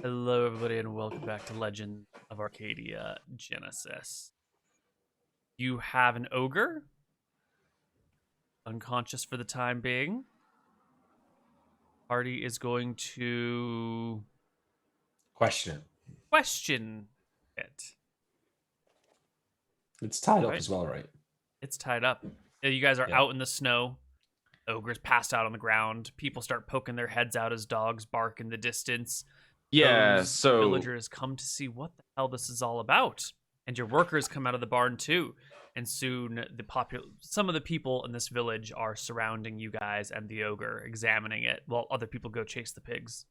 Hello, everybody, and welcome back to Legend of Arcadia Genesis. You have an ogre, unconscious for the time being. Party is going to Question it. It's tied up Right. as well, right? It's tied up. You guys are Yeah. out in the snow. Ogre's passed out on the ground. People start poking their heads out as dogs bark in the distance. Yeah, Those so villagers come to see what the hell this is all about, and your workers come out of the barn too. And soon, some of the people in this village are surrounding you guys and the ogre, examining it, while other people go chase the pigs.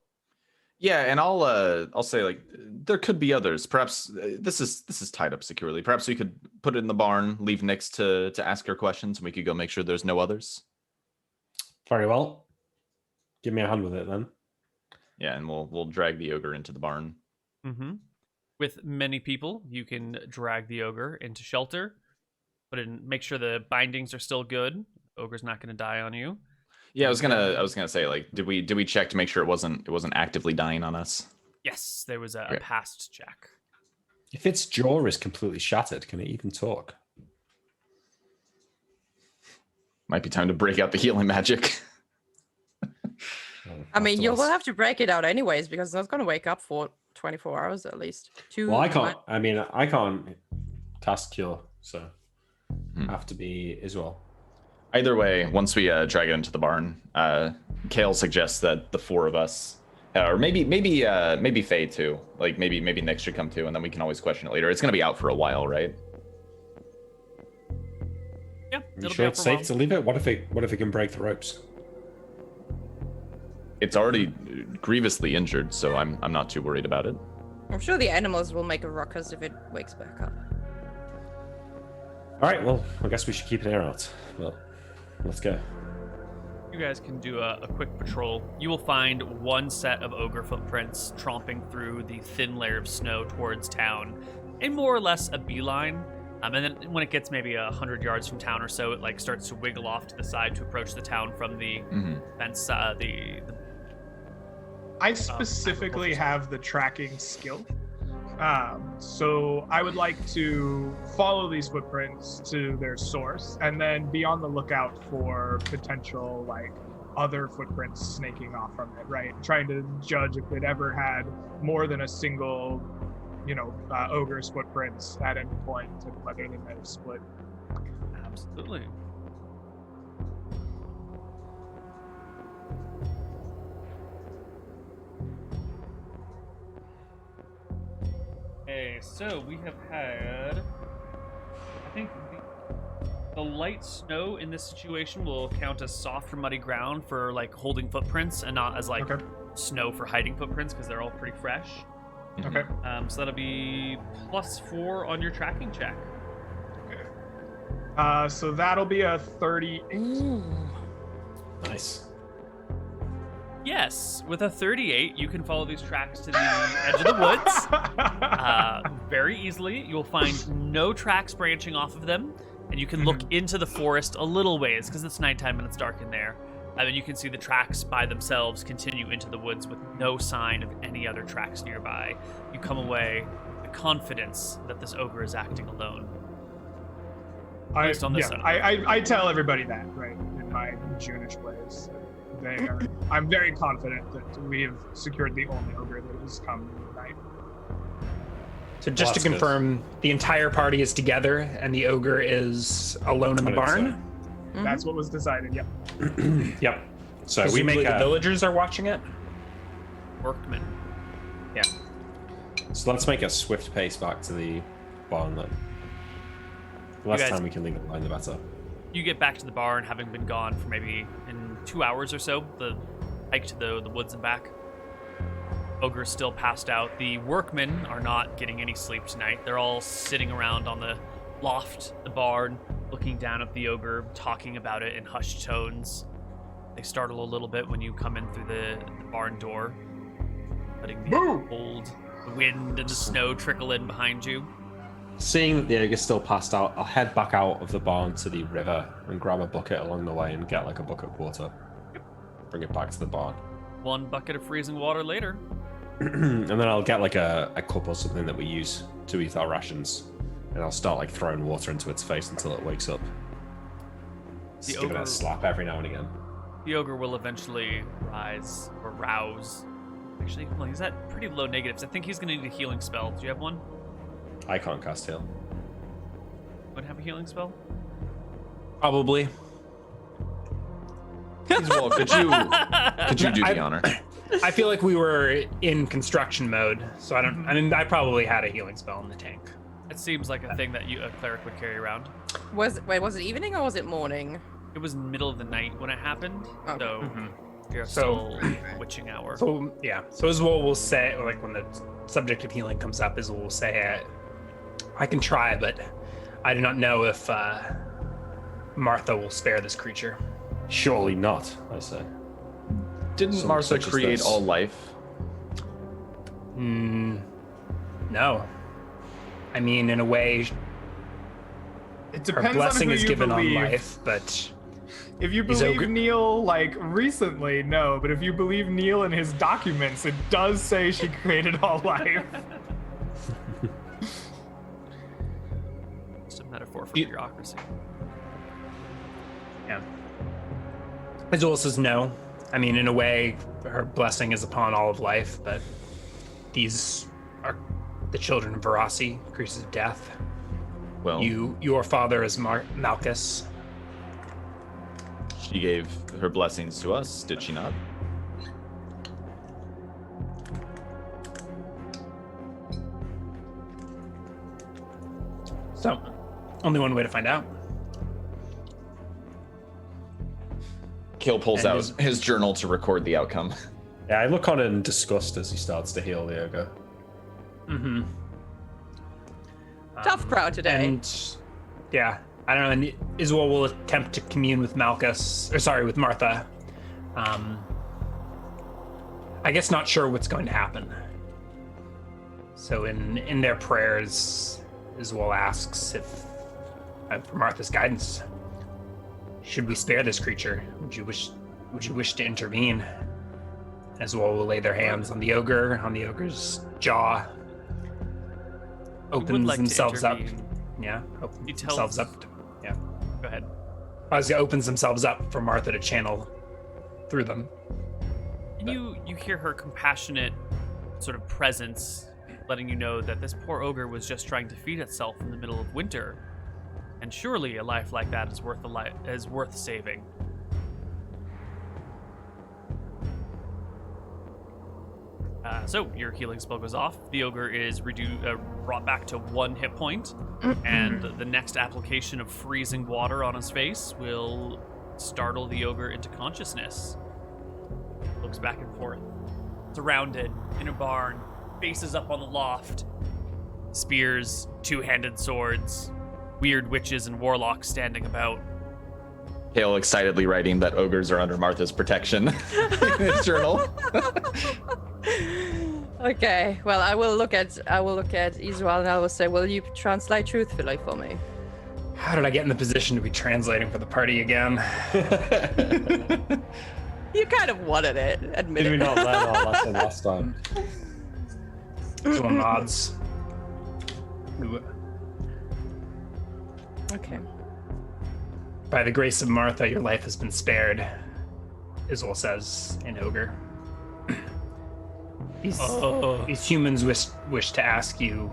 yeah, and I'll say like there could be others. Perhaps this is tied up securely. Perhaps we could put it in the barn, leave Nix to ask her questions, and we could go make sure there's no others. Very well. Give me a hand with it then. Yeah, and we'll drag the ogre into the barn. Mm-hmm. With many people, you can drag the ogre into shelter, make sure the bindings are still good. Ogre's not going to die on you. Yeah, I was gonna say like, did we check to make sure it wasn't actively dying on us? Yes, there was a past check. If its jaw is completely shattered, can it even talk? Might be time to break out the healing magic. I mean, you will have to break it out anyways because it's not going to wake up for 24 hours at least. Well, I can't. I mean, I can't cast cure, so have to be as well. Either way, once we drag it into the barn, Kale suggests that the four of us, or maybe Faye too, like maybe Nick should come too, and then we can always question it later. It's gonna be out for a while, right? Yeah, you sure it's safe to leave it? What if it can break the ropes? It's already grievously injured, so I'm not too worried about it. I'm sure the animals will make a ruckus if it wakes back up. All right, well, I guess we should keep an ear out. Well, let's go. You guys can do a quick patrol. You will find one set of ogre footprints tromping through the thin layer of snow towards town, in more or less a beeline. And then when it gets maybe 100 yards from town or so, it like starts to wiggle off to the side to approach the town from the fence. I specifically have the tracking skill. So I would like to follow these footprints to their source and then be on the lookout for potential like other footprints snaking off from it, right? Trying to judge if it ever had more than a single, ogre's footprints at any point and whether they might have split. Absolutely. Okay, so we have had, I think the light snow in this situation will count as soft or muddy ground for like holding footprints and not as like snow for hiding footprints because they're all pretty fresh. Okay. So that'll be +4 on your tracking check. Okay. So that'll be a 38. Nice. Yes, with a 38, you can follow these tracks to the edge of the woods very easily. You will find no tracks branching off of them, and you can look into the forest a little ways because it's nighttime and it's dark in there. And then you can see the tracks by themselves continue into the woods with no sign of any other tracks nearby. You come away with the confidence that this ogre is acting alone. I tell everybody that, right, in my Junish ways. I'm very confident that we have secured the only ogre that has come tonight. So just to confirm, the entire party is together and the ogre is alone in the barn? That's what was decided, yep. Yep. So Presumably we make the villagers are watching it? Workmen. Yeah. So let's make a swift pace back to the barn then. The less time we can leave it behind, the better. You get back to the barn, having been gone for maybe in 2 hours or so, the hike to the woods and back. Ogre's still passed out. The workmen are not getting any sleep tonight. They're all sitting around on the loft, the barn, looking down at the ogre, talking about it in hushed tones. They startle a little bit when you come in through the barn door, letting the cold wind and the snow trickle in behind you. Seeing that the ogre's still passed out, I'll head back out of the barn to the river and grab a bucket along the way and get like a bucket of water. Bring it back to the barn. 1 bucket of freezing water later. and then I'll get like a cup or something that we use to eat our rations, and I'll start like throwing water into its face until it wakes up. Just give it a slap every now and again. The ogre will eventually rise or rouse. Actually, well, he's at pretty low negatives. I think he's going to need a healing spell. Do you have one? I can't cast heal. Would have a healing spell? Probably. Well, could you do the honor? I feel like we were in construction mode, so I don't. I mean, I probably had a healing spell in the tank. It seems like a thing that a cleric would carry around. Was it evening or was it morning? It was middle of the night when it happened, Okay. so you're So- still witching hour. So yeah, so Iswol will say, or like when the subject of healing comes up, Iswol will say, "I can try, but I do not know if Martha will spare this creature." Surely not, I say. Didn't Something Martha such as create this. all life? No. I mean, in a way, It her depends on blessing who is you given believe. on life, but If you He's believe ogre- Neal, like, recently, no. But if you believe Neal and his documents, it does say she created all life. Just a metaphor for You- bureaucracy. yeah. Iswol says no. I mean, in a way, her blessing is upon all of life, but these are the children of Verasi, creatures of death. Well, Your father is Malchus. she gave her blessings to us, did she not? So, only one way to find out. Kale pulls And out his- his journal to record the outcome. Yeah, I look on in disgust as he starts to heal the ogre. Mm-hmm. Tough crowd today. And yeah, I don't know. And Iswol will attempt to commune with with Martha. I guess not sure what's going to happen. So in their prayers, Iswol asks if, for Martha's guidance, should we spare this creature? Would you wish to intervene? Iswol will lay their hands on the ogre's jaw. We would Opens like to themselves up. intervene. Yeah, opens He themselves tells- up. Yeah, Go ahead. opens themselves up for Martha to channel through them. And you hear her compassionate sort of presence, letting you know that this poor ogre was just trying to feed itself in the middle of winter, and surely a life like that is worth saving. So your healing spell goes off. The ogre is brought back to 1 hit point, and the next application of freezing water on his face will startle the ogre into consciousness. Looks back and forth. Surrounded in a barn, faces up on the loft. Spears, two-handed swords, weird witches and warlocks standing about. Kale excitedly writing that ogres are under Martha's protection in his journal. Okay, well, I will look at Israel and I will say, will you translate truthfully for me? How did I get in the position to be translating for the party again? You kind of wanted it, admit Did we it. not learn our lesson last time? Iswol nods. Okay. By the grace of Martha, your life has been spared, Iswol says in Ogre. These humans wish to ask you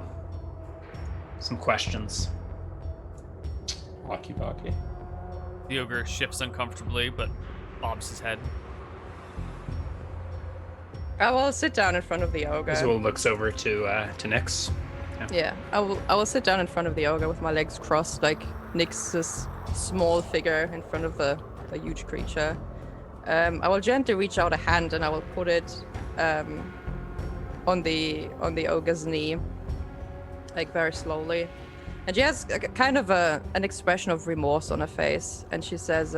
some questions. Lucky Barky. The ogre shifts uncomfortably, but bobs his head. I will sit down in front of the ogre. Iswol looks over to Nyx. Yeah, I will sit down in front of the ogre with my legs crossed, like Nyx's small figure in front of the huge creature. I will gently reach out a hand and I will put it on the ogre's knee, like very slowly. And she has kind of an expression of remorse on her face, and she says,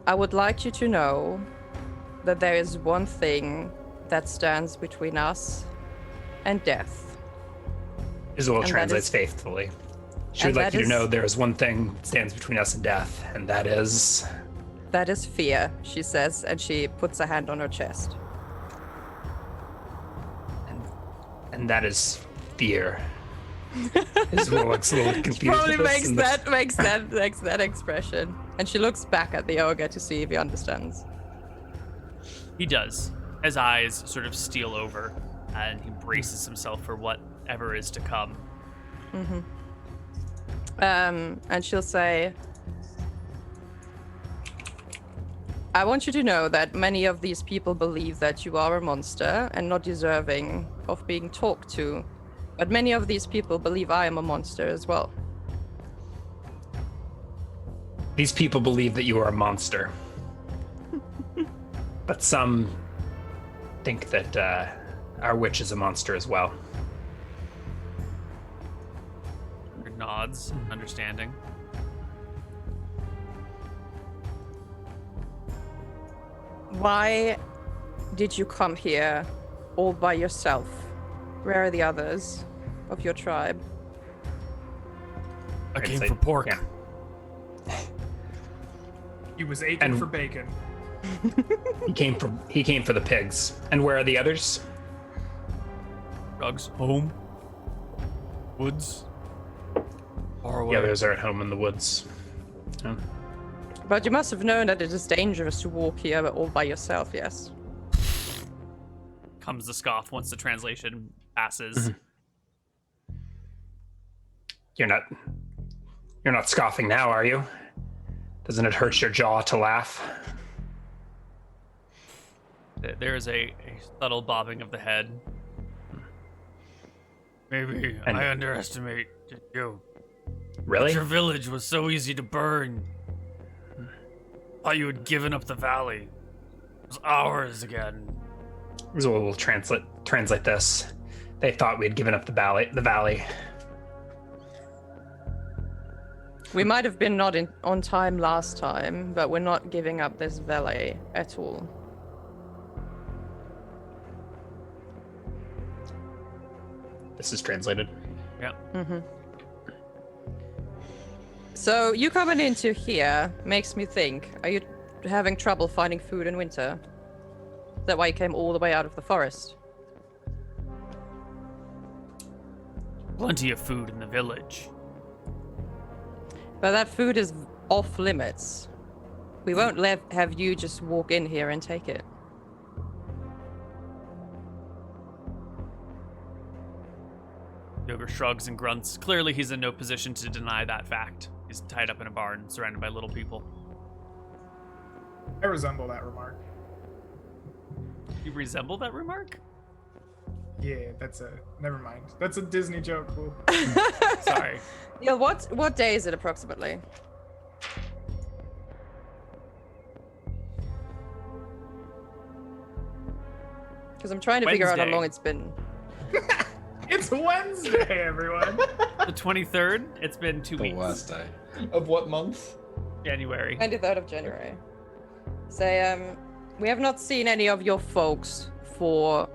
"I would like you to know that there is one thing that stands between us and death." Iswol And that translates is- faithfully. She would and like that you to know is- there is one thing that stands between us and death, and that is That is fear, she says, and she puts a hand on her chest. And that is fear. Isabel looks a little confused. Probably with this makes that expression. And she looks back at the ogre to see if he understands. He does. His eyes sort of steal over, and he braces himself for whatever is to come. And she'll say, I want you to know that many of these people believe that you are a monster and not deserving of being talked to. But many of these people believe I am a monster as well. These people believe that you are a monster. But some think that our witch is a monster as well. Nods, understanding. Why did you come here all by yourself? Where are the others of your tribe? I I'd came say- for pork. yeah. He was aching And- for bacon. He came for the pigs. And where are the others? Drugs, home, woods, far away. The others are at home in the woods. Oh. But you must have known that it is dangerous to walk here all by yourself, yes? Comes the scoff once the translation passes. You're not scoffing now, are you? Doesn't it hurt your jaw to laugh? There is a subtle bobbing of the head. Maybe And- I underestimated you. Really? Your village was so easy to burn. Thought you had given up the valley. It was ours again. So we'll translate this. They thought we had given up the valley. We might have been not on time last time, but we're not giving up this valley at all. This is translated. Yeah. So you coming into here makes me think, are you having trouble finding food in winter? Is that why you came all the way out of the forest? Plenty of food in the village. But that food is off limits. We won't have you just walk in here and take it. Yoga shrugs and grunts. Clearly, he's in no position to deny that fact. He's tied up in a barn, surrounded by little people. I resemble that remark. You resemble that remark? Yeah, never mind. That's a Disney joke. Cool. Sorry. Yeah, what day is it approximately? Because I'm trying to figure out how Wednesday. long it's been. It's Wednesday, everyone. The 23rd? It's been 2 The weeks. worst day. Of what month? January. 23rd of January. Say, we have not seen any of your folks for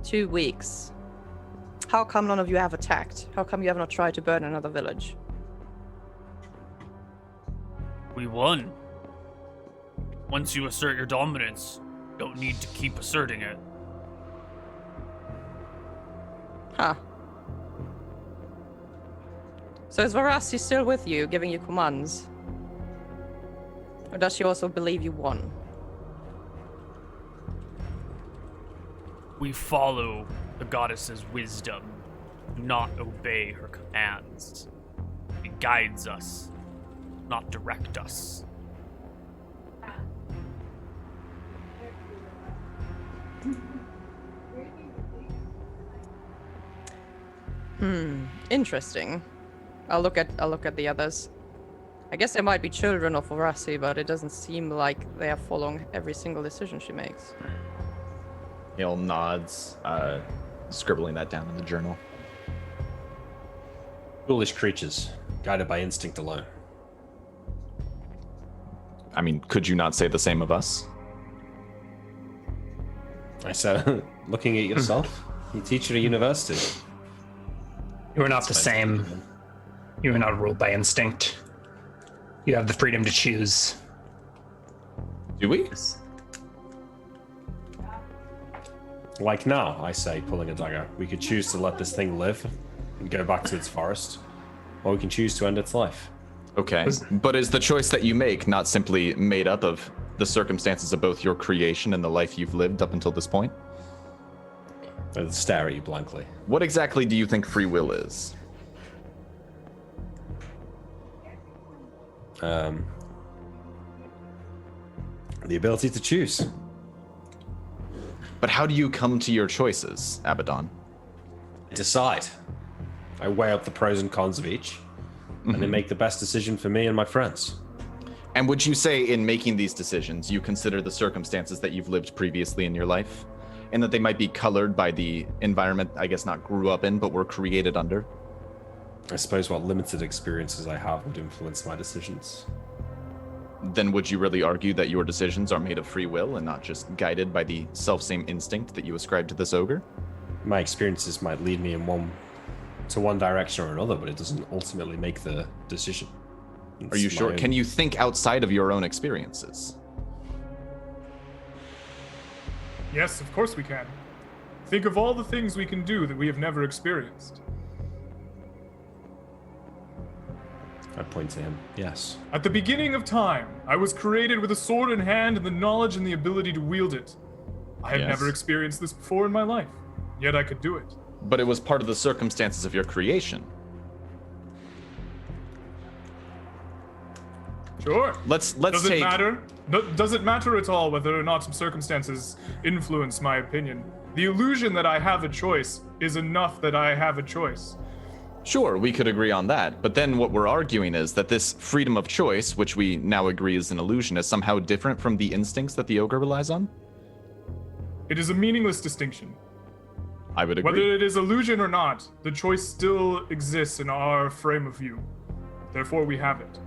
2 weeks. How come none of you have attacked? How come you have not tried to burn another village? We won. Once you assert your dominance, don't need to keep asserting it. Huh. So is Varasi still with you, giving you commands? Or does she also believe you won? We follow the goddess's wisdom, do not obey her commands. It guides us, not direct us. Interesting. I'll look at the others. I guess there might be children of Varasi, but it doesn't seem like they are following every single decision she makes. Neal nods, scribbling that down in the journal. Foolish creatures, guided by instinct alone. I mean, could you not say the same of us? I said, looking at yourself, you teach at a university. You are not the same. You are not ruled by instinct. You have the freedom to choose. Do we? Like now, I say, pulling a dagger. We could choose to let this thing live and go back to its forest, or we can choose to end its life. Okay, but is the choice that you make not simply made up of the circumstances of both your creation and the life you've lived up until this point? I stare at you blankly. What exactly do you think free will is? The ability to choose. But how do you come to your choices, Abaddon? I decide. I weigh up the pros and cons of each, and then make the best decision for me and my friends. And would you say in making these decisions, you consider the circumstances that you've lived previously in your life, and that they might be colored by the environment, I guess not grew up in, but were created under? I suppose what limited experiences I have would influence my decisions. Then would you really argue that your decisions are made of free will and not just guided by the self-same instinct that you ascribe to this ogre? My experiences might lead me in one direction or another, but it doesn't ultimately make the decision. Are you sure? Can you think outside of your own experiences? Yes, of course we can. Think of all the things we can do that we have never experienced. I point to him. Yes. At the beginning of time, I was created with a sword in hand and the knowledge and the ability to wield it. I have Yes. never experienced this before in my life, yet I could do it. But it was part of the circumstances of your creation. Sure. Let's Does it take... matter? No, does it matter at all whether or not some circumstances influence my opinion? The illusion that I have a choice is enough that I have a choice. Sure, we could agree on that, but then what we're arguing is that this freedom of choice, which we now agree is an illusion, is somehow different from the instincts that the ogre relies on? It is a meaningless distinction. I would agree. Whether it is illusion or not, the choice still exists in our frame of view. Therefore, we have it.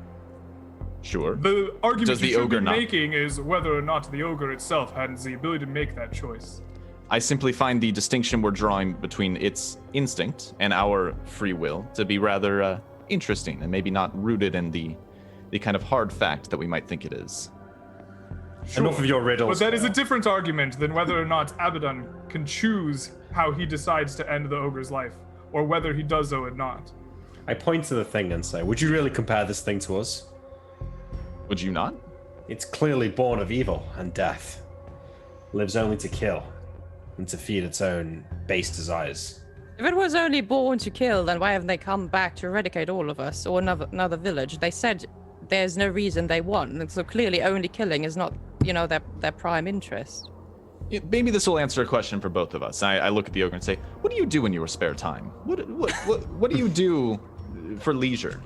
Sure. The argument Does the you should ogre be not? making is whether or not the ogre itself has the ability to make that choice. I simply find the distinction we're drawing between its instinct and our free will to be rather interesting and maybe not rooted in the kind of hard fact that we might think it is. Enough of your riddles. But that is a Neal. different argument than whether or not Abaddon can choose how he decides to end the ogre's life, or whether he does so or not. I point to the thing and say, would you really compare this thing to us? Would you not? It's clearly born of evil and death. Lives only to kill and to feed its own base desires. If it was only born to kill, then why haven't they come back to eradicate all of us or another village? They said there's no reason they want, and so clearly only killing is not, their prime interest. Maybe this will answer a question for both of us. I look at the ogre and say, what do you do in your spare time? What do you do for leisure?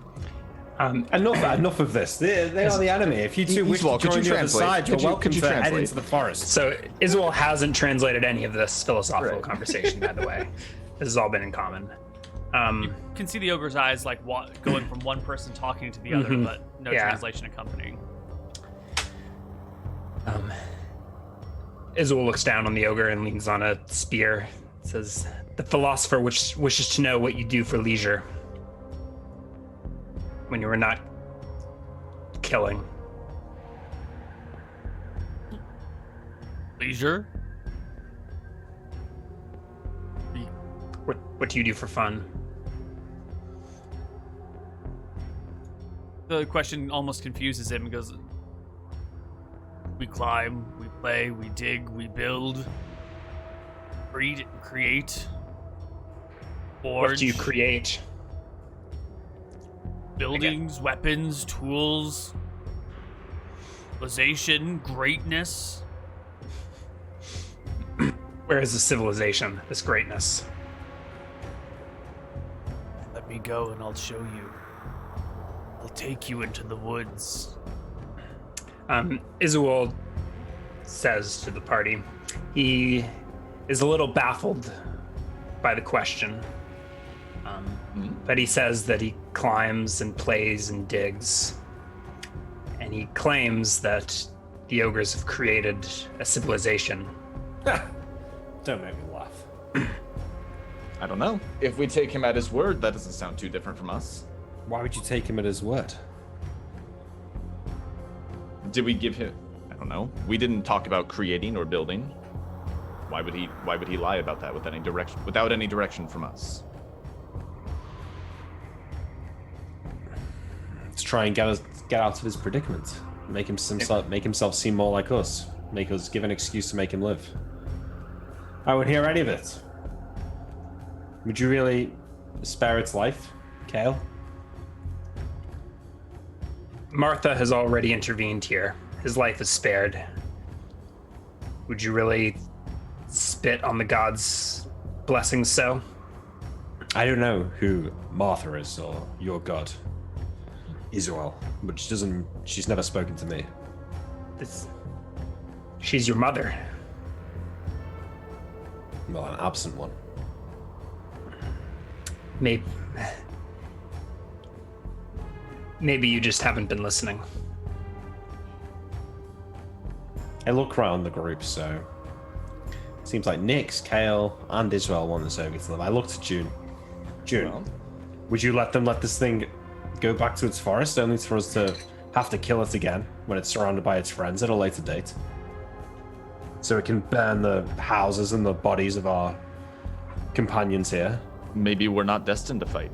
Enough of this. They are the enemy. If you two wish to could join you the other translate? side, you're Could you- welcome could you to head translate? into the forest. So Iswell hasn't translated any of this philosophical Right. conversation, by the way. This has all been in common. You can see the ogre's eyes like going from one person talking to the other, but no Yeah. translation accompanying. Iswell looks down on the ogre and leans on a spear. Says, "The philosopher wishes to know what you do for leisure when you are not killing." Leisure? What do you do for fun? The question almost confuses him. He goes, we climb, we play, we dig, we build, breed, create, forge. What do you create? Buildings, weapons, tools, civilization, greatness. Where is the civilization, this greatness? Let me go and I'll show you. I'll take you into the woods. Iswell says to the party, he is a little baffled by the question, but he says that he climbs and plays and digs, and he claims that the ogres have created a civilization. Don't make me laugh. I don't know. If we take him at his word, that doesn't sound too different from us. Why would you take him at his word? Did we give him... I don't know. We didn't talk about creating or building. Why would he lie about that without any direction from us? Let's try and get out of his predicament. Make himself seem more like us. Make us give an excuse to make him live. I would hear any of it. Would you really spare its life, Kale? Martha has already intervened here. His life is spared. Would you really spit on the gods' blessings so? I don't know who Martha is or your god, Israel, but she's never spoken to me. She's your mother. Well, an absent one. Maybe you just haven't been listening. I look around the group, so seems like Nyx, Kale, and Israel want this ogre to live. I looked at June. June, would you let this thing go back to its forest, only for us to have to kill it again when it's surrounded by its friends at a later date? So it can burn the houses and the bodies of our companions here. Maybe we're not destined to fight.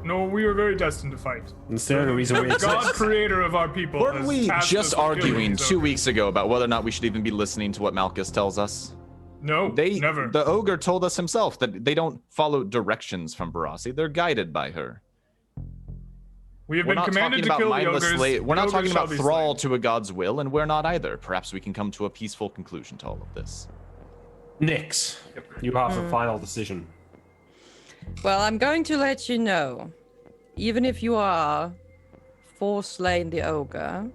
No, we are very destined to fight. That's the only reason we The God exist. creator of our people. Weren't has we tasked us just with killing arguing these 2 ogres. weeks ago about whether or not we should even be listening to what Malchus tells us? No, never. The ogre told us himself that they don't follow directions from Barassi. They're guided by her. We have We're been not commanded talking to about kill the mindless ogres. slave. We're The not talking ogres shall about be thrall slain. to a god's will, and we're not either. Perhaps we can come to a peaceful conclusion to all of this. Nyx, you have a final decision. Well, I'm going to let you know, even if you are slaying the ogre,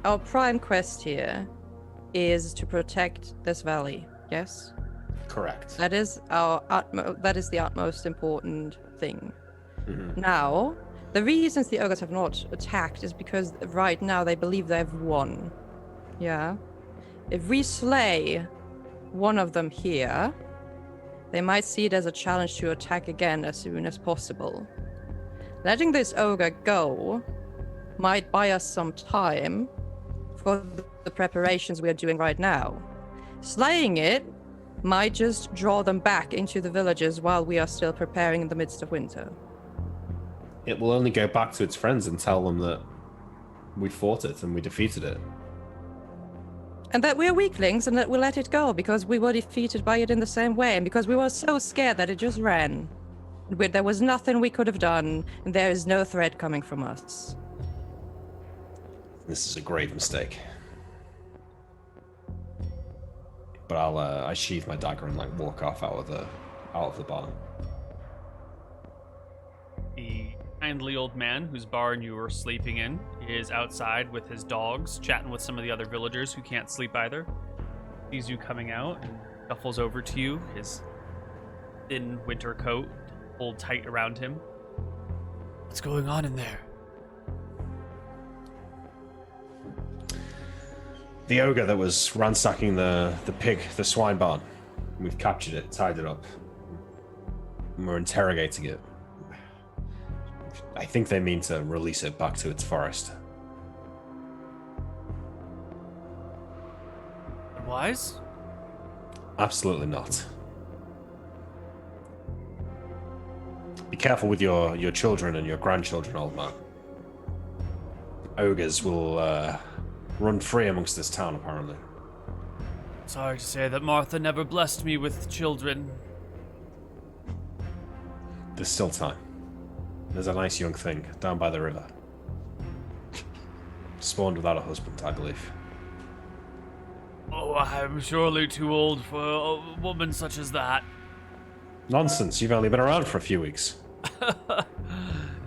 our prime quest here is to protect this valley. Yes, Correct. that is the utmost important thing. Mhm. Now, the reasons the ogres have not attacked is because right now they believe they've won. Yeah. If we slay one of them here, they might see it as a challenge to attack again as soon as possible. Letting this ogre go might buy us some time for the preparations we are doing right now. Slaying it might just draw them back into the villages while we are still preparing in the midst of winter. It will only go back to its friends and tell them that we fought it and we defeated it. And that we're weaklings and that we'll let it go because we were defeated by it in the same way and because we were so scared that it just ran. There was nothing we could have done and there is no threat coming from us. This is a grave mistake. But I sheathe my dagger and walk off out of the barn. The kindly old man whose barn you were sleeping in is outside with his dogs, chatting with some of the other villagers who can't sleep either. Sees you coming out and shuffles over to you, his thin winter coat pulled tight around him. What's going on in there? The ogre that was ransacking the swine barn. We've captured it, tied it up. And we're interrogating it. I think they mean to release it back to its forest. Wise? Absolutely not. Be careful with your children and your grandchildren, old man. Ogres will run free amongst this town, apparently. Sorry to say that Martha never blessed me with children. There's still time. There's a nice young thing down by the river. Spawned without a husband, I believe. Oh, I'm surely too old for a woman such as that. Nonsense, you've only been around for a few weeks.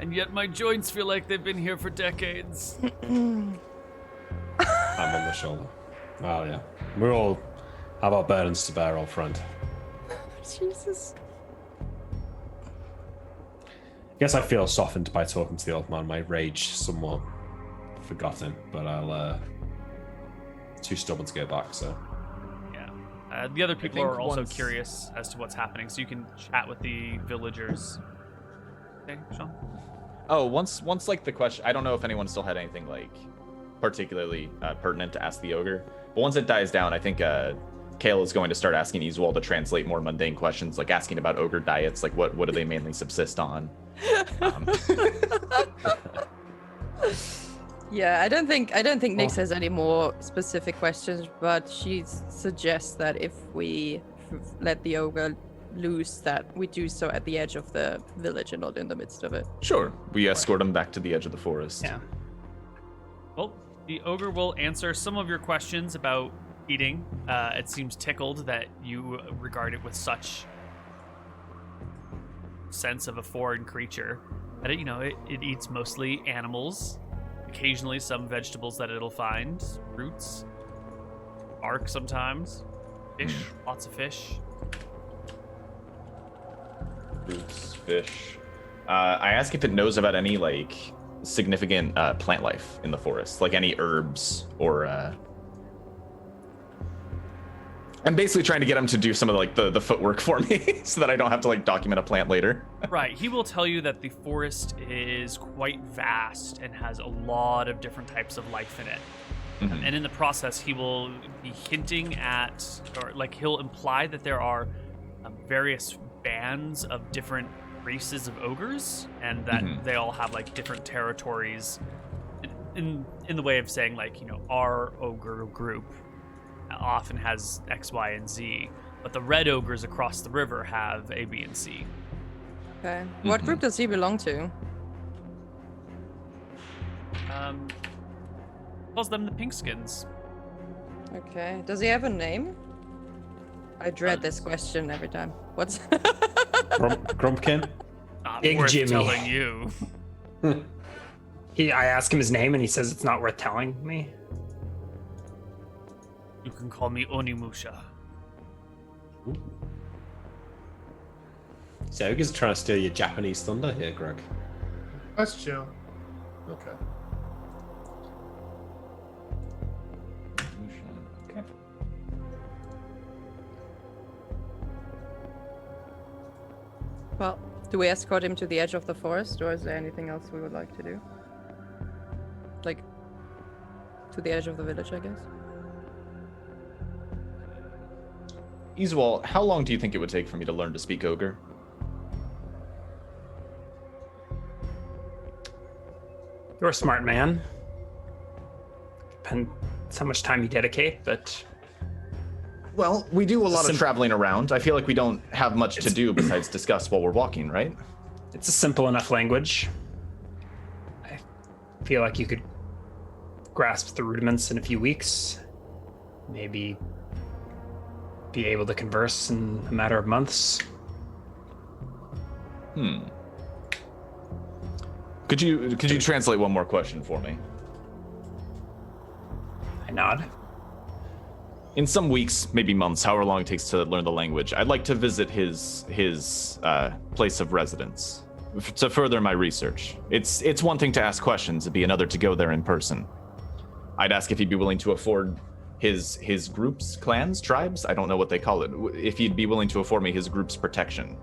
And yet my joints feel like they've been here for decades. I'm on the shoulder. Oh, yeah. We all have our burdens to bear, old friend. Jesus. I guess I feel softened by talking to the old man. My rage somewhat forgotten, but I'll too stubborn to go back, so. Yeah. The other people think are also once- curious as to what's happening, so you can chat with the villagers. Okay, Sean? Oh, once like the question, I don't know if anyone still had anything like particularly pertinent to ask the ogre. But once it dies down, I think Kale is going to start asking Easwall to translate more mundane questions, like asking about ogre diets, like what do they mainly subsist on? Yeah, I don't think Nyx has any more specific questions, but she suggests that if we let the ogre loose, that we do so at the edge of the village and not in the midst of it. Sure. We escort him back to the edge of the forest. Yeah. Well, the ogre will answer some of your questions about eating. It seems tickled that you regard it with such sense of a foreign creature. That it eats mostly animals, occasionally some vegetables that it'll find, roots, bark sometimes, fish, lots of fish. Roots, fish. I ask if it knows about any like significant plant life in the forest, like any herbs or. I'm basically trying to get him to do some of the footwork for me, so that I don't have to document a plant later. Right. He will tell you that the forest is quite vast and has a lot of different types of life in it. Mhm. And in the process, he will be hinting at, or he'll imply that there are various bands of different races of ogres, and that they all have different territories. In the way of saying our ogre group often has X, Y, and Z, but the red ogres across the river have A, B, and C. Okay. What group does he belong to? Calls them the Pinkskins. Okay. Does he have a name? I dread this question every time. What's Grumpkin? Not Big worth Jimmy. telling you. I ask him his name, and he says it's not worth telling me. You can call me Onimusha. So ogre's trying to steal your Japanese thunder here, Greg. Let's chill. Okay. Okay. Well, do we escort him to the edge of the forest, or is there anything else we would like to do? To the edge of the village, I guess. Easwall, how long do you think it would take for me to learn to speak ogre? You're a smart man. Depends how much time you dedicate, but Well, we do a lot of traveling around. I feel like we don't have much to do besides discuss while we're walking, right? it's a simple enough language. I feel like you could grasp the rudiments in a few weeks. Maybe be able to converse in a matter of months. Could you translate one more question for me? I nod. In some weeks, maybe months, however long it takes to learn the language, I'd like to visit his place of residence to further my research. It's one thing to ask questions, it'd be another to go there in person. I'd ask if he'd be willing to afford his group's clans, tribes, I don't know what they call it, if he'd be willing to afford me his group's protection.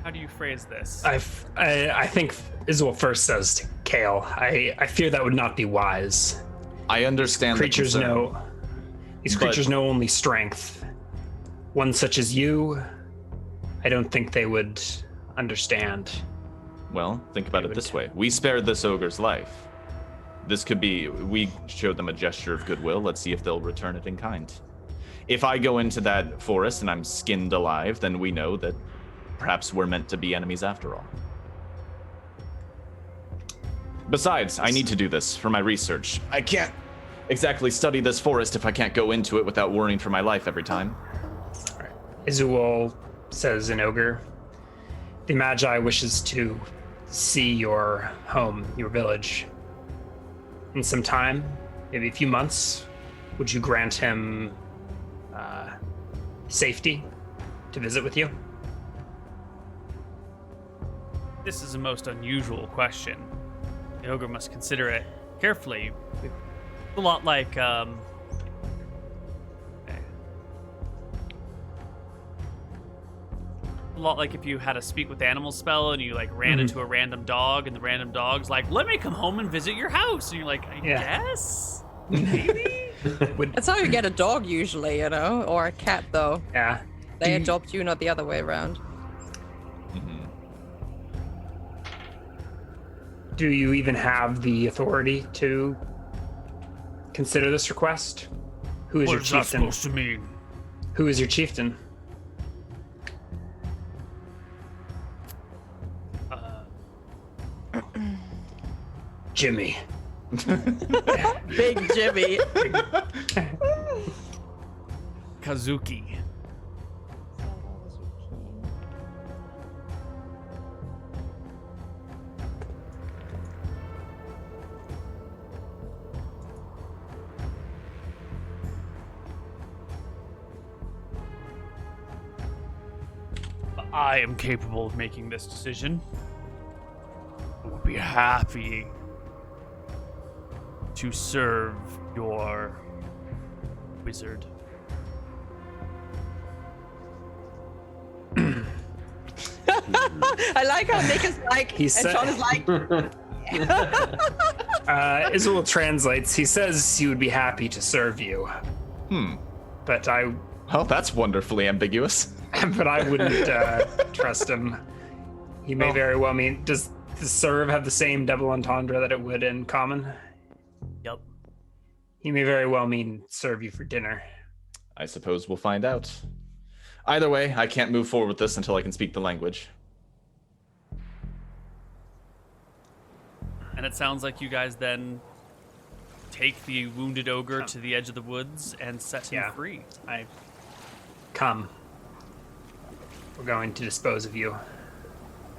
How do you phrase this? I think Iswell first says to Kale, I fear that would not be wise. I understand Creatures the concern, know these creatures know only strength. One such as you, I don't think they would understand. Well, think about it this way. We spared this ogre's life. This could be, we showed them a gesture of goodwill. Let's see if they'll return it in kind. If I go into that forest and I'm skinned alive, then we know that perhaps we're meant to be enemies after all. Besides, I need to do this for my research. I can't exactly study this forest if I can't go into it without worrying for my life every time. Izuol says in Ogre, the Magi wishes to see your home, your village. In some time, maybe a few months, would you grant him safety to visit with you? This is a most unusual question. The ogre must consider it carefully. A lot like, a lot like if you had a speak with animals spell and you like ran into a random dog and the random dog's like, let me come home and visit your house. And you're like, I guess? Maybe? That's how you get a dog usually, you know, or a cat though. Yeah. They adopt you, not the other way around. Do you even have the authority to consider this request? Who is What your is that chieftain? supposed to mean? Who is your chieftain? Jimmy. Big Jimmy. Kazuki. I am capable of making this decision. I would be happy to serve your wizard. I like how Nick is like, He and said- Sean is like, Isabel translates. He says he would be happy to serve you. But I Well, that's wonderfully ambiguous. wouldn't trust him. He may very well mean. Does serve have the same double entendre that it would in common? Yep. He may very well mean serve you for dinner. I suppose we'll find out. Either way, I can't move forward with this until I can speak the language. And it sounds like you guys then take the wounded ogre to the edge of the woods and set him free. Come. We're going to dispose of you.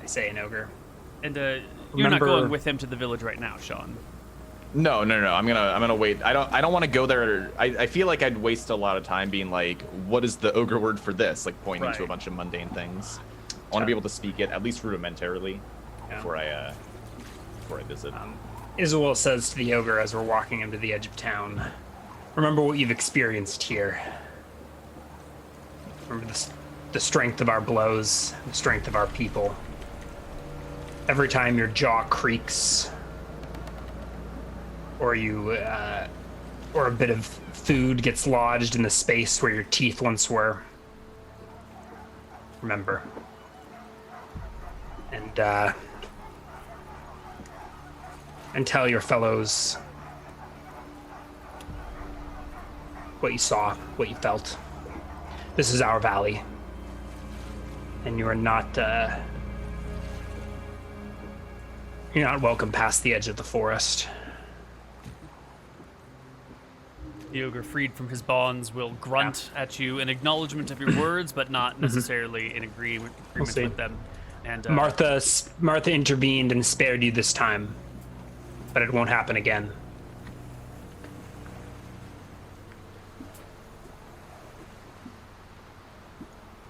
I say an ogre. And you're not Remember- going with him to the village right now, Sean. No. I'm gonna wait. I don't want to go there. I feel like I'd waste a lot of time being like, what is the ogre word for this? Like pointing to a Right. bunch of mundane things. I want to be able to speak it at least rudimentarily before I visit. Isabel says to the ogre as we're walking him to the edge of town, remember what you've experienced here. Remember the strength of our blows, the strength of our people. Every time your jaw creaks, or or a bit of food gets lodged in the space where your teeth once were, remember. And tell your fellows what you saw, what you felt. This is our valley, and you are not you're not welcome past the edge of the forest. The ogre, freed from his bonds, will grunt at you in acknowledgement of your words, but not necessarily in agreement see. with them. And Martha intervened and spared you this time, but it won't happen again.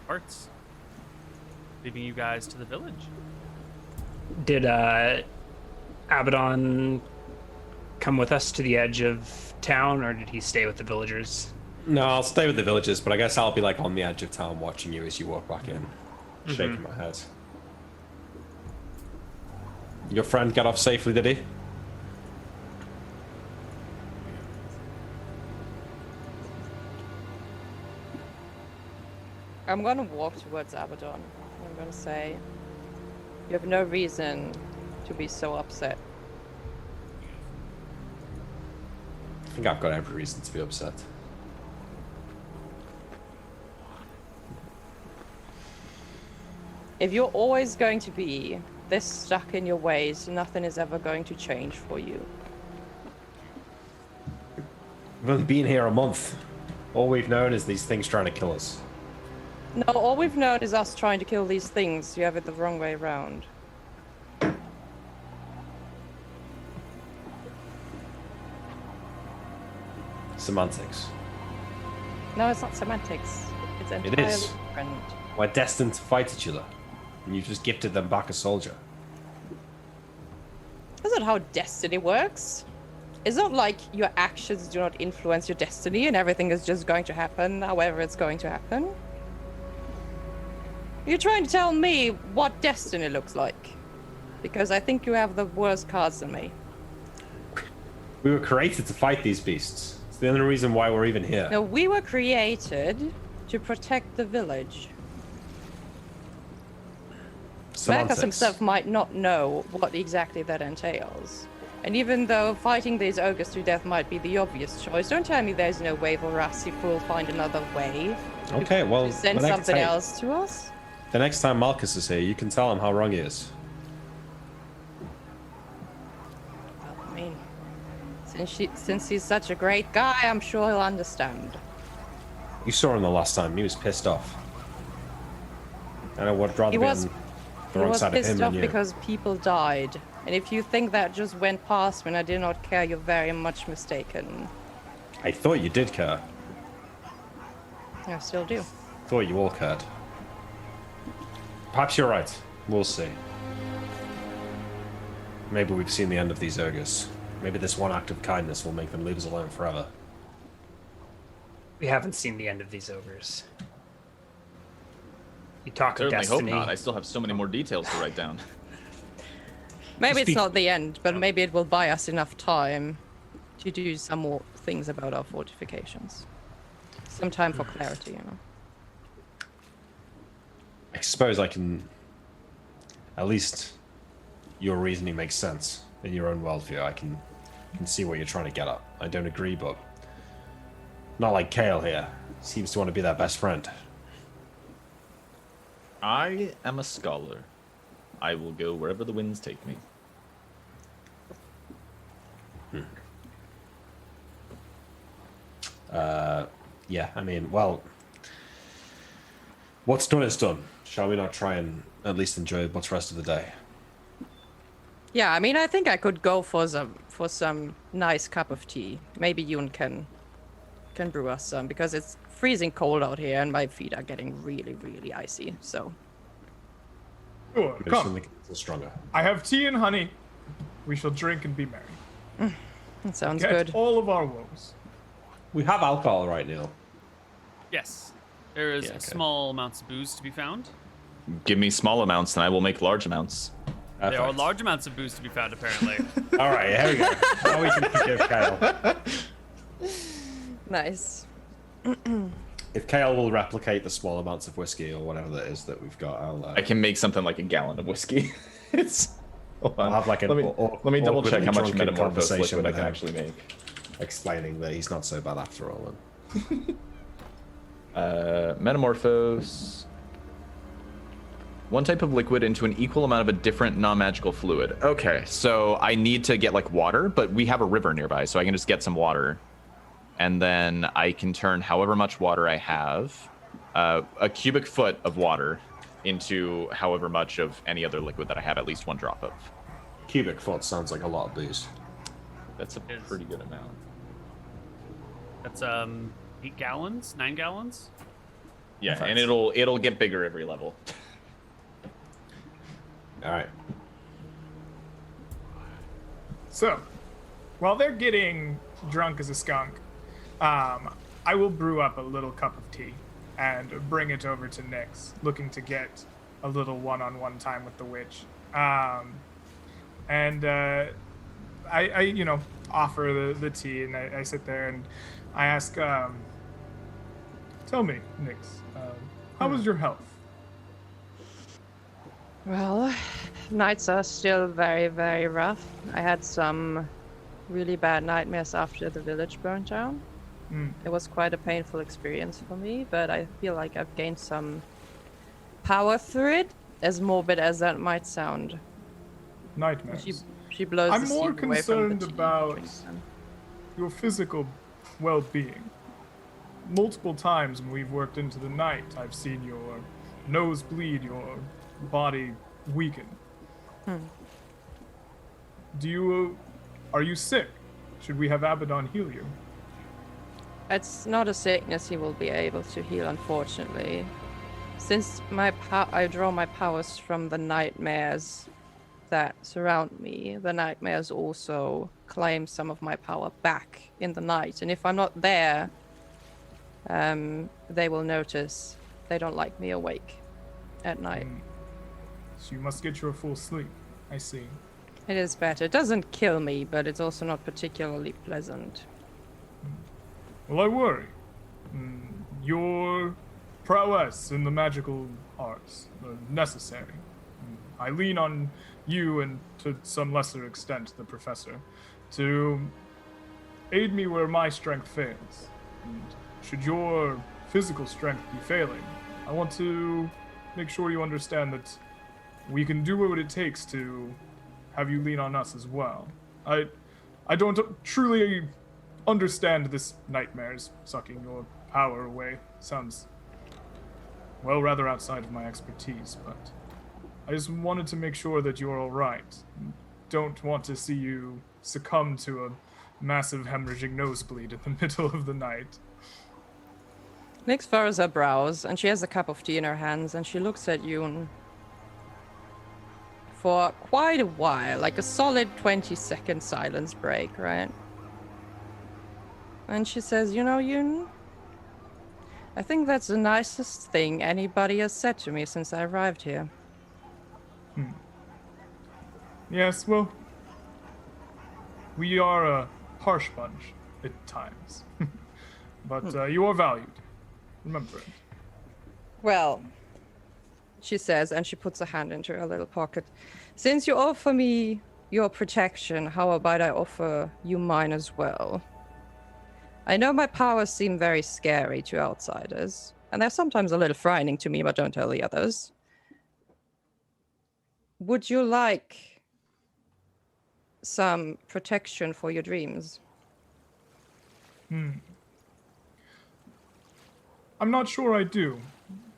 Hearts, leaving you guys to the village. Did Abaddon come with us to the edge of town, or did he stay with the villagers? No, I'll stay with the villagers, but I guess I'll be like on the edge of town watching you as you walk back in, shaking my head. Your friend got off safely, did he? I'm gonna walk towards Abaddon. And I'm gonna say, you have no reason to be so upset. I think I've got every reason to be upset. If you're always going to be this stuck in your ways, nothing is ever going to change for you. We've only been here a month. All we've known is these things trying to kill us. No, all we've known is us trying to kill these things. You have it the wrong way around. Semantics. No, it's not semantics. It's entirely is. different. We're destined to fight each other, and you've just gifted them back a soldier. That's not how destiny works. It's not like your actions do not influence your destiny and everything is just going to happen however it's going to happen. You're trying to tell me what destiny looks like? Because I think you have the worse cards than me. We were created to fight these beasts. It's the only reason why we're even here. No, we were created to protect the village. Marcus Semantics. himself might not know what exactly that entails. And even though fighting these ogres to death might be the obvious choice, don't tell me there's no way for us if we'll find another way Okay, well, to send the next something time- else to us. The next time Marcus is here, you can tell him how wrong he is. Well, I mean, since he's such a great guy, I'm sure he'll understand. You saw him the last time. He was pissed off. And I would rather He be was- on He the wrong was side of pissed him off than you. because people died. And if you think that just went past when I did not care, you're very much mistaken. I thought you did care. I still do. Thought you all cared. Perhaps you're right. We'll see. Maybe we've seen the end of these ogres. Maybe this one act of kindness will make them leave us alone forever. We haven't seen the end of these ogres. You talk of Certainly hope destiny. not. I still have so many more details to write down. Maybe it's Speak- not the end, but maybe it will buy us enough time to do some more things about our fortifications. Some time for clarity, you know. I suppose I can... At least your reasoning makes sense in your own worldview. I can see what you're trying to get at. I don't agree, but... Not like Kale here. Seems to want to be their best friend. I am a scholar. I will go wherever the winds take me. Yeah, I mean, well... What's done is done. Shall we not try and at least enjoy what's rest of the day? Yeah, I mean, I think I could go for some nice cup of tea. Maybe Yoon can brew us some because it's freezing cold out here and my feet are getting really, really icy. So Sure, Maybe come. something a little stronger. I have tea and honey. We shall drink and be merry. that sounds Get good. all of our woes. We have alcohol right now. Yes. There is Yeah, okay. small amounts of booze to be found. Give me small amounts, and I will make large amounts. There are Perfect. large amounts of booze to be found, apparently. All right, here we go. Now we can forgive Kale. Nice. If Kale will replicate the small amounts of whiskey or whatever that is that we've got, I can make something like a gallon of whiskey. It's. Hold on. I'll have like an let me, aw- let me double check how much awkwardly drunken metamorphosis conversation liquid I with can him. actually make. explaining that he's not so bad after all. Metamorphose. One type of liquid into an equal amount of a different non-magical fluid. Okay, so I need to get like water, but we have a river nearby, so I can just get some water. And then I can turn however much water I have, a cubic foot of water, into however much of any other liquid that I have at least one drop of. Cubic foot sounds like a lot of booze. That's a Is- pretty good amount. That's 8 gallons, 9 gallons. Yeah, Perfect. and it'll get bigger every level. All right. So, while they're getting drunk as a skunk, I will brew up a little cup of tea and bring it over to Nyx, looking to get a little one-on-one time with the witch. I offer the tea, and I sit there and I ask, tell me, Nyx, how was your health? Well, nights are still very, very rough. I had some really bad nightmares after the village burned down. Mm. It was quite a painful experience for me, but I feel like I've gained some power through it, as morbid as that might sound. Nightmares. She blows I'm the more steam away from the concerned tea. about your physical well-being. Multiple times when we've worked into the night, I've seen your nose bleed, your body weaken. Are you sick? Should we have Abaddon heal you? It's not a sickness he will be able to heal, unfortunately. Since I draw my powers from the nightmares that surround me, the nightmares also claim some of my power back in the night. And if I'm not there, they will notice they don't like me awake. at night. So you must get your full sleep. I see. It is better. It doesn't kill me, but it's also not particularly pleasant. Well, I worry. Your prowess in the magical arts are necessary. I lean on you and, to some lesser extent, the professor, to aid me where my strength fails. And should your physical strength be failing, I want to make sure you understand that we can do what it takes to have you lean on us as well. I don't truly understand this nightmares sucking your power away. Sounds, well, rather outside of my expertise, but I just wanted to make sure that you're all right. Don't want to see you succumb to a massive hemorrhaging nosebleed in the middle of the night. Nyx furrows her brows, and she has a cup of tea in her hands, and she looks at you for quite a while, like a solid 20-second silence break, right? And she says, you know, Yoon, I think that's the nicest thing anybody has said to me since I arrived here. Yes, well, we are a harsh bunch at times. But you are valued. Remember it. Well, she says, and she puts a hand into her little pocket. Since you offer me your protection, how about I offer you mine as well? I know my powers seem very scary to outsiders, and they're sometimes a little frightening to me, but don't tell the others. Would you like some protection for your dreams? I'm not sure I do.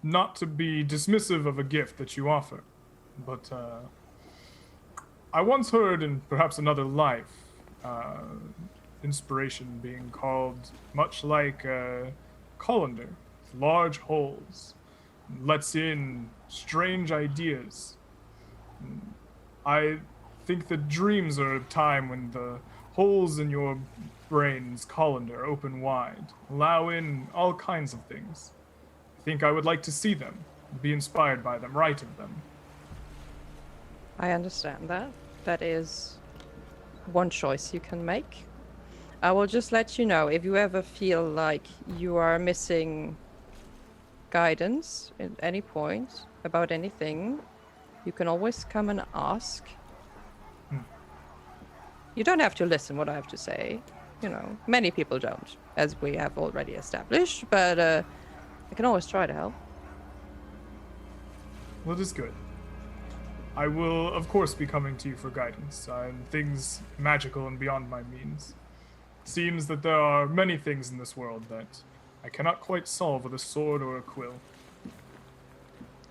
Not to be dismissive of a gift that you offer, but I once heard in perhaps another life, inspiration being called much like a colander, with large holes, lets in strange ideas. I think that dreams are a time when the holes in your brain's colander open wide, allow in all kinds of things. I think I would like to see them, be inspired by them, write of them. I understand that. That is one choice you can make. I will just let you know, if you ever feel like you are missing guidance at any point about anything, you can always come and ask. You don't have to listen what I have to say. You know, many people don't, as we have already established, but I can always try to help. Well, that is good. I will, of course, be coming to you for guidance on things magical and beyond my means. It seems that there are many things in this world that I cannot quite solve with a sword or a quill.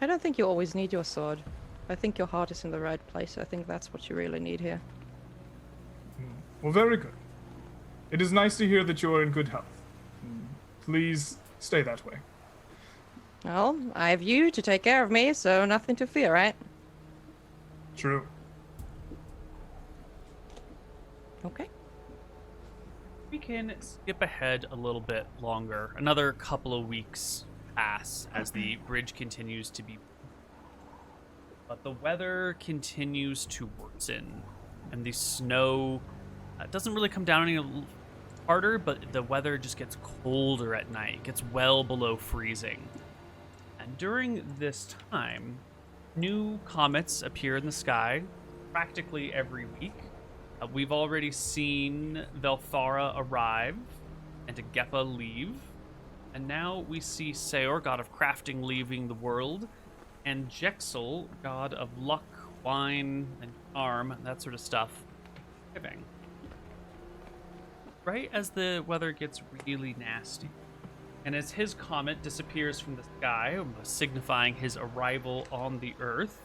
I don't think you always need your sword. I think your heart is in the right place. I think that's what you really need here. Well, very good. It is nice to hear that you are in good health. Please stay that way. Well, I have you to take care of me, so nothing to fear, right? True. Okay. We can skip ahead a little bit longer. Another couple of weeks pass as the bridge continues to be. But the weather continues to worsen, and the snow doesn't really come down any harder, but the weather just gets colder at night. It gets well below freezing. And during this time, new comets appear in the sky practically every week. We've already seen Velthara arrive and Agepa leave. And now we see Seor, god of crafting, leaving the world, and Jexel, god of luck, wine, and charm, that sort of stuff, arriving. Right as the weather gets really nasty, and as his comet disappears from the sky, signifying his arrival on the Earth,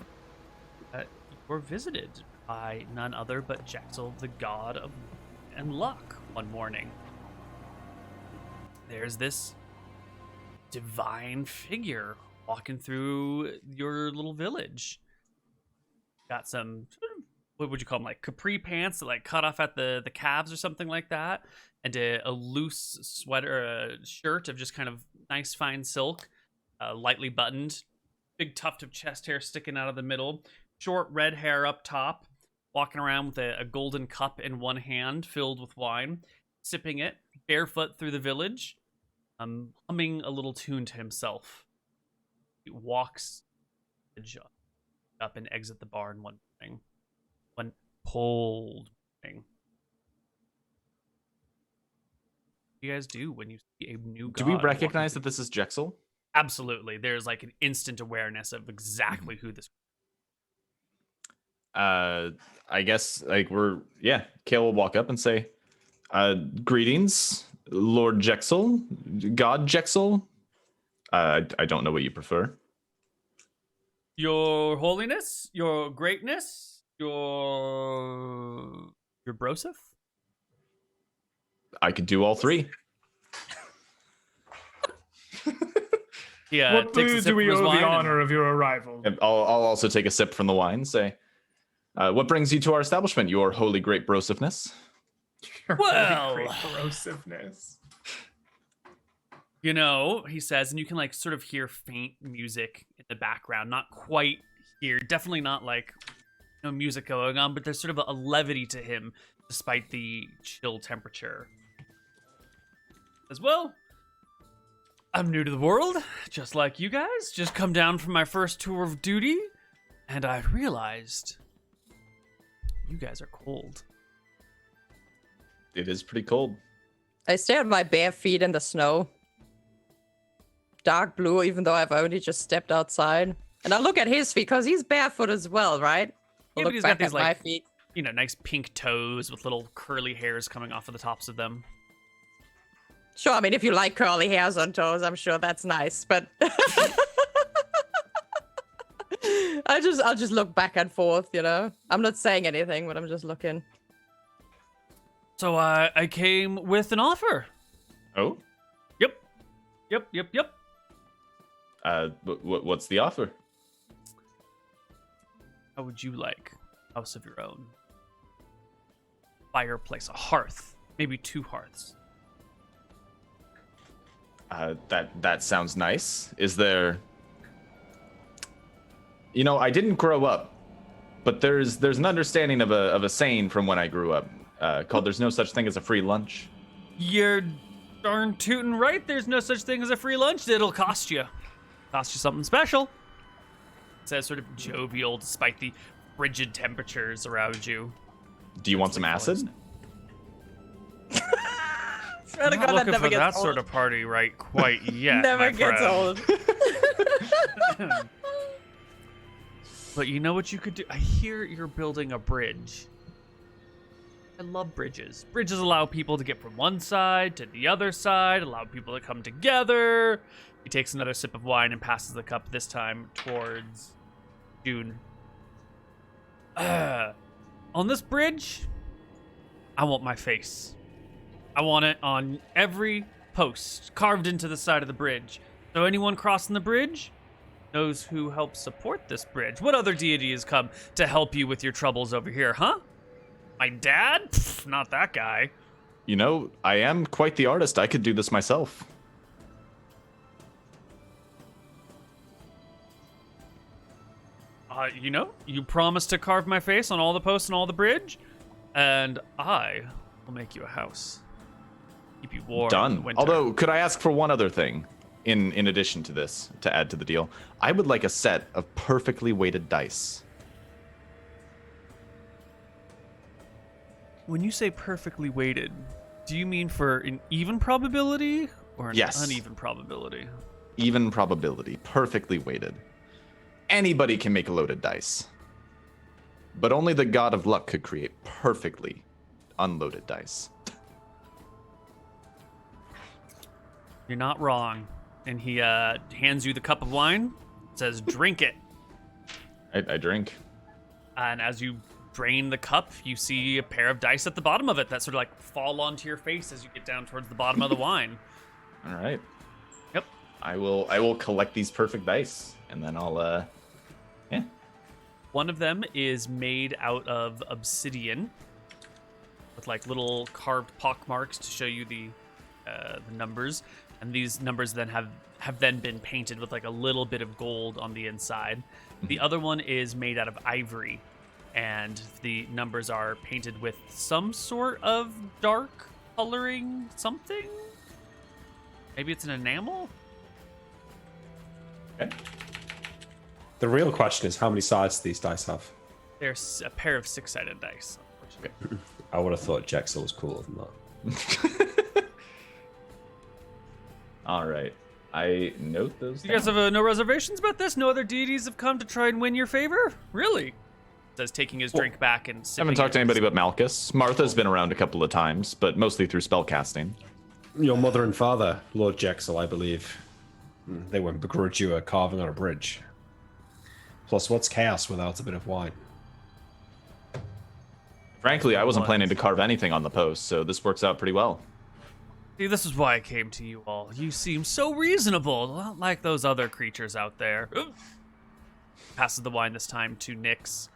you're visited by none other but Jexel, the god of and luck, one morning. There's this divine figure walking through your little village. Got some, what would you call them, like capri pants that like cut off at the calves or something like that, and a loose sweater, a shirt of just kind of nice fine silk, lightly buttoned, big tuft of chest hair sticking out of the middle, short red hair up top, walking around with a golden cup in one hand filled with wine, sipping it, barefoot through the village, humming a little tune to himself. He walks up and exit the barn one morning. One cold morning. What do you guys do when you see a new god? Do we recognize walking that this is Jexel? Absolutely. There's like an instant awareness of exactly who this. I guess like Kale will walk up and say, greetings, Lord Jexel, God Jexel. I don't know what you prefer. Your holiness, your greatness, your broseph? I could do all three. Yeah. What do we owe the honor of your arrival? I'll also take a sip from the wine and say, what brings you to our establishment, your holy great brosiveness? Well, Great corrosiveness. You know, he says, and you can like sort of hear faint music in the background. Not quite here, definitely not like no music going on, but there's sort of a levity to him despite the chill temperature. As well, I'm new to the world, just like you guys. Just come down from my first tour of duty, and I realized you guys are cold. It is pretty cold. I stare at my bare feet in the snow. Dark blue, even though I've only just stepped outside. And I look at his feet, because he's barefoot as well, right? I Yeah, look but he's back got these at my like, feet. you know, nice pink toes with little curly hairs coming off of the tops of them. Sure, I mean, if you like curly hairs on toes, I'm sure that's nice, but... I'll just look back and forth, you know? I'm not saying anything, but I'm just looking. So I came with an offer. Oh? Yep. What's the offer? How would you like a house of your own? Fireplace, a hearth, maybe 2 hearths. That sounds nice. Is there... You know, I didn't grow up, but there's an understanding of a saying from when I grew up called "There's no such thing as a free lunch." You're darn tootin' right. There's no such thing as a free lunch. It'll cost you something special. It says sort of jovial despite the frigid temperatures around you. Do you want some acid? Swear to I'm not God, looking never for gets that old. sort of party right quite yet. Never my gets friend. old. But you know what you could do? I hear you're building a bridge. I love bridges. Bridges allow people to get from one side to the other side, allow people to come together. He takes another sip of wine and passes the cup, this time towards June. On this bridge, I want my face. I want it on every post, carved into the side of the bridge. So anyone crossing the bridge knows who helps support this bridge. What other deity has come to help you with your troubles over here, huh? My dad? Pfft, not that guy. You know, I am quite the artist. I could do this myself. You know, you promised to carve my face on all the posts and all the bridge, and I will make you a house. Keep you warm in the Done. winter. Although, could I ask for one other thing in addition to this to add to the deal? I would like a set of perfectly weighted dice. When you say perfectly weighted, do you mean for an even probability or an Yes. uneven probability? Even probability, perfectly weighted. Anybody can make a loaded dice. But only the god of luck could create perfectly unloaded dice. You're not wrong. And he hands you the cup of wine, says, drink it. I drink. And as you drain the cup, you see a pair of dice at the bottom of it that sort of like fall onto your face as you get down towards the bottom of the wine. All right. Yep. I will collect these perfect dice, and then I'll yeah. One of them is made out of obsidian with like little carved pock marks to show you the numbers. and these numbers then have then been painted with like a little bit of gold on the inside. The other one is made out of ivory, and the numbers are painted with some sort of dark coloring something. Maybe it's an enamel? Okay. The real question is, how many sides do these dice have? There's a pair of 6-sided dice. Okay. I would have thought Jexel was cooler than that. All right. I note those. You guys down. have no reservations about this? No other deities have come to try and win your favor? Really? Says, taking his drink back and I sipping haven't talked to it. anybody but Malchus. Martha's been around a couple of times, but mostly through spellcasting. Your mother and father, Lord Jexel, I believe, they won't begrudge you a carving on a bridge. Plus, what's chaos without a bit of wine? Frankly, I wasn't What? planning to carve anything on the post, so this works out pretty well. See, this is why I came to you all. You seem so reasonable, not like those other creatures out there. Passes the wine this time to Nyx.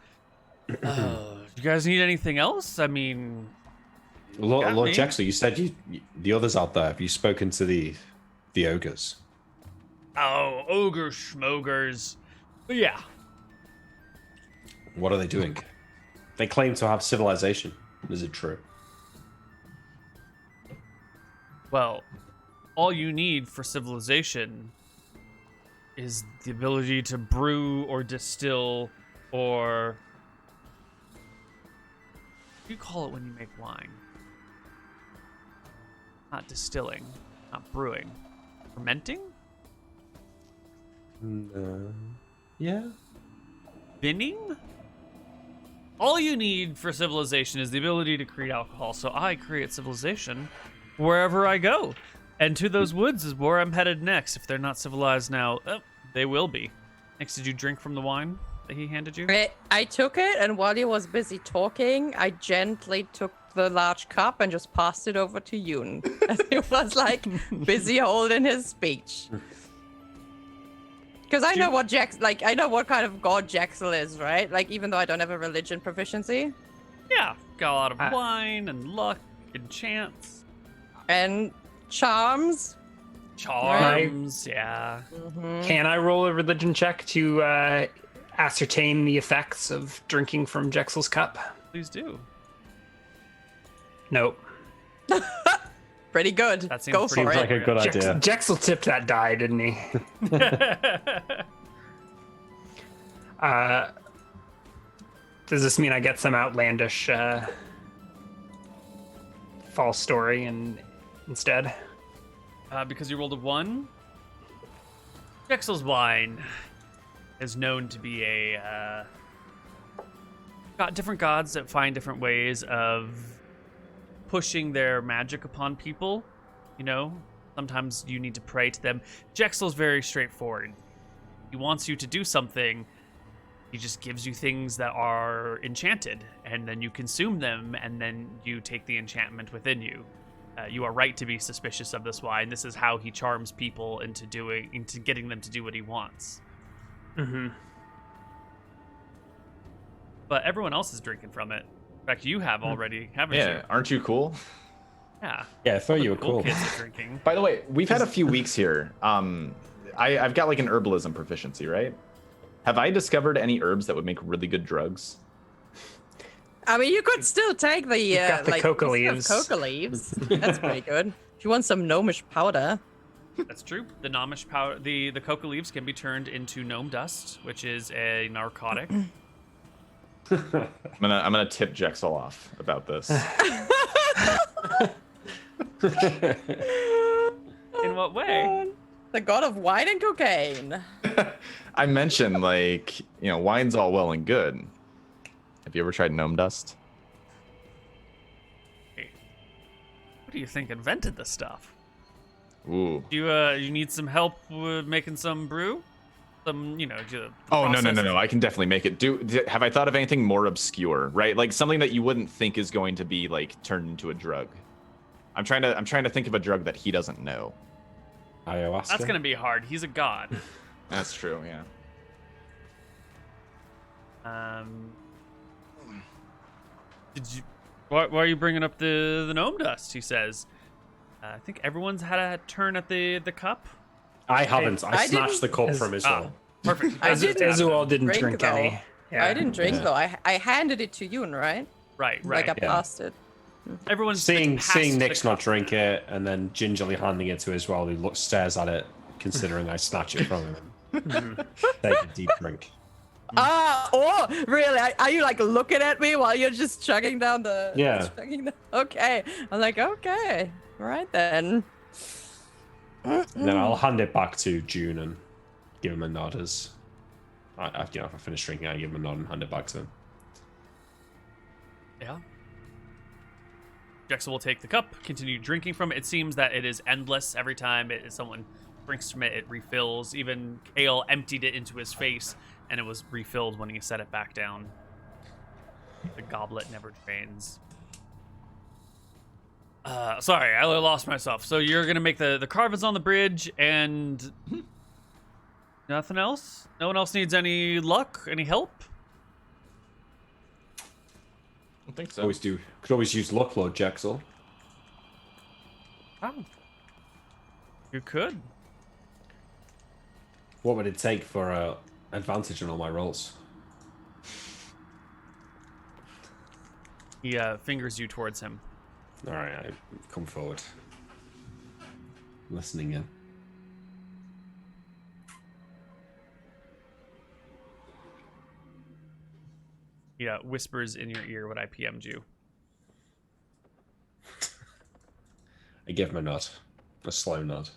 You guys need anything else? I mean, Lord Got me. Jexel, you said the others out there. Have you spoken to the ogres? oh, ogre schmogers. But yeah, What are they doing? They claim to have civilization. Is it true? well, all you need for civilization is the ability to brew or distill or... What do you call it when you make wine? Not distilling, not brewing. Fermenting? Yeah. Binning? All you need for civilization is the ability to create alcohol, so I create civilization wherever I go. And to those woods is where I'm headed next. If they're not civilized now, they will be. Next, did you drink from the wine that he handed you? I took it, and while he was busy talking, I gently took the large cup and just passed it over to Yoon, as he was like busy holding his speech. Because I know what I know what kind of god Jexel is, right? Like, even though I don't have a religion proficiency. Yeah, got a lot of wine and luck and chance. And charms. Charms, yeah. Can I roll a religion check to ascertain the effects of drinking from Jexel's cup? Please do. Nope. Pretty good. That seems Go pretty for Seems like it. a good idea. Jexel tipped that die, didn't he? Does this mean I get some outlandish false story instead? Because you rolled a 1. Jexel's wine is known to be got different gods that find different ways of pushing their magic upon people. You know, sometimes you need to pray to them. Jexel's very straightforward. He wants you to do something. He just gives you things that are enchanted, and then you consume them, and then you take the enchantment within you. You are right to be suspicious of this wine. This is how he charms people into getting them to do what he wants. Mm-hmm. But everyone else is drinking from it. In fact, you have already, haven't you? Yeah, aren't you cool? Yeah. Yeah, I thought you were Cool cool. kids are drinking. By the way, we've had a few weeks here. I've got like an herbalism proficiency, right? Have I discovered any herbs that would make really good drugs? I mean, you could still take the got the coca you still have leaves. Coca leaves. That's pretty good. If you want some gnomish powder. That's true. The gnomish powder, the coca leaves can be turned into gnome dust, which is a narcotic. I'm gonna tip Jexel off about this. In what way? The god of wine and cocaine. I mentioned wine's all well and good. Have you ever tried gnome dust? Hey, who do you think invented this stuff? Ooh. You need some help with making some brew? Some, Oh no. process? I can definitely make it. Have I thought of anything more obscure? Right, like something that you wouldn't think is going to be like turned into a drug. I'm trying to think of a drug that he doesn't know. Ayahuasca. That's gonna be hard. He's a god. That's true. Yeah. Did you? Why are you bringing up the gnome dust? He says. I think everyone's had a turn at the cup. I haven't. I I snatched the didn't- cup from Israel. Perfect. I didn't Izuel didn't drink though. any. Yeah. I didn't drink Yeah. though. I handed it to Yoon, right? Right. Like I Yeah. passed it. Everyone's Seeing passed the Nick's not cup. drink it and then gingerly handing it to Israel, who looks stares at it, considering I snatch it from him. Take a deep drink. Oh, really? Are you like looking at me while you're just chugging down the? Yeah. Okay. I'm like, okay, all right then. And then I'll hand it back to June and give him a nod as, if I finish drinking, I give him a nod and hand it back to him. Yeah. Drexel will take the cup, continue drinking from it. It seems that it is endless. Every time someone drinks from it, it refills. Even Kale emptied it into his face, and it was refilled when he set it back down. The goblet never drains. Sorry, I lost myself. So you're gonna make the carvings on the bridge, and nothing else? No one else needs any luck? Any help? I don't think so. Could always use luck, Lord Jaxel. Oh. You could. What would it take for advantage on all my rolls? He fingers you towards him. All right, I come forward. Listening in. He whispers in your ear what I PM'd you. I give him a nod. A slow nod.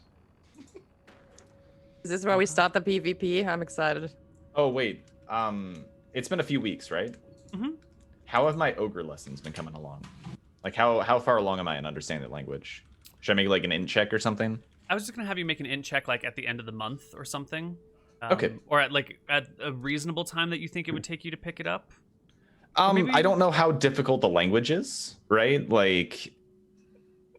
Is this where we start the PvP? I'm excited. Oh wait, it's been a few weeks, right? Mm-hmm. How have my ogre lessons been coming along? Like how far along am I in understanding the language? Should I make like an int check or something? I was just gonna have you make an int check like at the end of the month or something. Okay. Or at a reasonable time that you think it would take you to pick it up. maybe- I don't know how difficult the language is, right? Like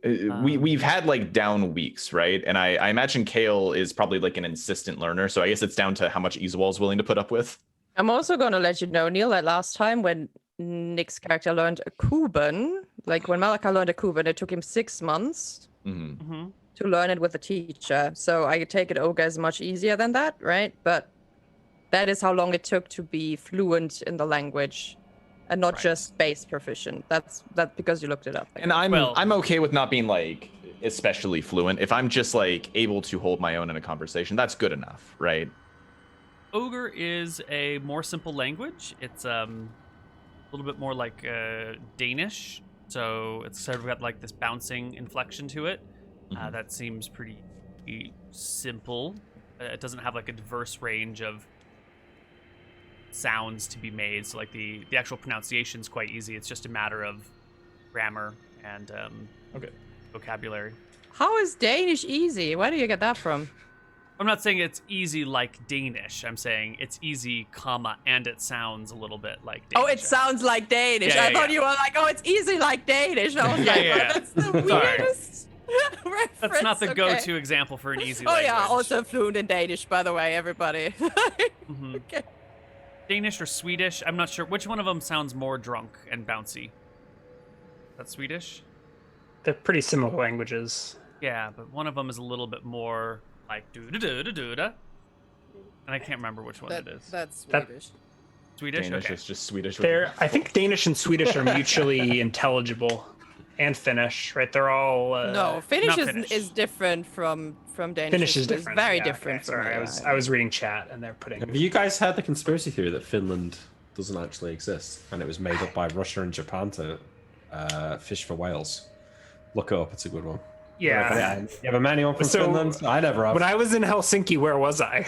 we've had like down weeks, right? And I imagine Kale is probably like an insistent learner, so I guess it's down to how much Izuel's willing to put up with. I'm also going to let you know, Neal, that last time when Nick's character learned a Kuban, like when Malaka learned a Kuban, it took him 6 months Mm-hmm. to learn it with a teacher. So I take it Ogre is much easier than that, right? But that is how long it took to be fluent in the language and not Right. just base proficient. That's because you looked it up. And I'm Well- okay with not being like especially fluent. If I'm just like able to hold my own in a conversation, that's good enough, right? Ogre is a more simple language. It's a little bit more like Danish, so it's sort of got like this bouncing inflection to it. That seems pretty simple. It doesn't have like a diverse range of sounds to be made, so like the actual pronunciation is quite easy. It's just a matter of grammar and Okay. vocabulary. How is Danish easy? Where do you get that from? I'm not saying it's easy like Danish. I'm saying it's easy, comma, and it sounds a little bit like Danish. Oh, it sounds like Danish. Yeah, I yeah, thought yeah. you were like, oh, it's easy like Danish. I was Yeah, like, yeah. oh, that's the Sorry. weirdest reference. That's not the okay. go-to example for an easy Oh language. yeah, also fluent in Danish, by the way, everybody. Mhm. Okay. Danish or Swedish. I'm not sure which one of them sounds more drunk and bouncy. That's Swedish. They're pretty similar languages. Yeah, but one of them is a little bit more like do da da da da da. And I can't remember which one it is. That's That- Swedish. Swedish. Danish Okay. is just Swedish. I think Danish and Swedish are mutually intelligible, and Finnish, right? They're all No, Finnish not is Finnish. is different from Danish. Finish is It's different. very yeah, different. okay, sorry, from I was reading chat, and they're putting. Have you guys heard the conspiracy theory that Finland doesn't actually exist and it was made up by Russia and Japan to fish for whales? Look it up; it's a good one. Yeah. You ever met anyone from So, Finland? I never have. When I was in Helsinki, where was I?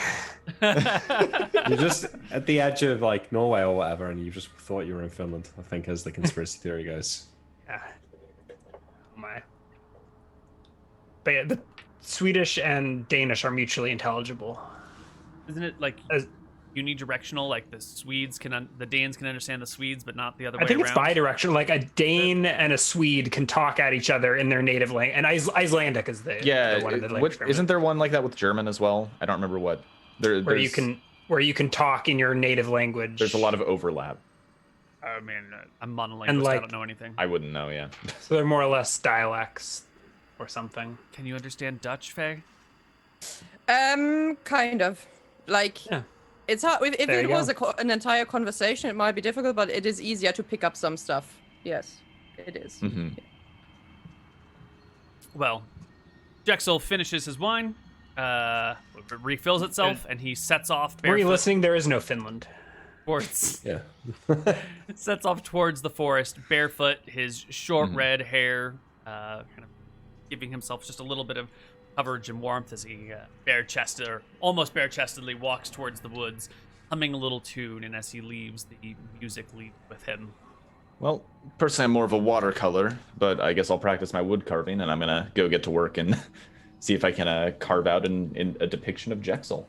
You're just at the edge of like Norway or whatever, and you just thought you were in Finland. I think, as the conspiracy theory goes. Yeah. Oh my. But yeah, the Swedish and Danish are mutually intelligible. Isn't it like As- unidirectional? Like the Swedes the Danes can understand the Swedes, but not the other I way think it's around. bi-directional. Like a Dane and a Swede can talk at each other in their native language, and Icelandic is the Yeah, the one in the language family, isn't there one like that with German as well? I don't remember what. where you can talk in your native language. There's a lot of overlap. I mean, I'm monolinguist. And, I like- don't know anything. I wouldn't know. Yeah. So they're more or less dialects. or something. Can you understand Dutch, Faye? Kind of. Like, Yeah. it's hard. If There it you was go. an entire conversation, it might be difficult, but it is easier to pick up some stuff. Yes, it is. Mm-hmm. Well, Jexel finishes his wine, refills itself, and he sets off Were you barefoot listening? There is no Finland. towards Yeah. sets off towards the forest barefoot, his short red hair kind of giving himself just a little bit of coverage and warmth as he bare-chested or almost bare-chestedly walks towards the woods, humming a little tune, and as he leaves, the music leads with him. Well, personally, I'm more of a watercolor, but I guess I'll practice my wood carving, and I'm gonna go get to work and see if I can carve out in a depiction of Jexel.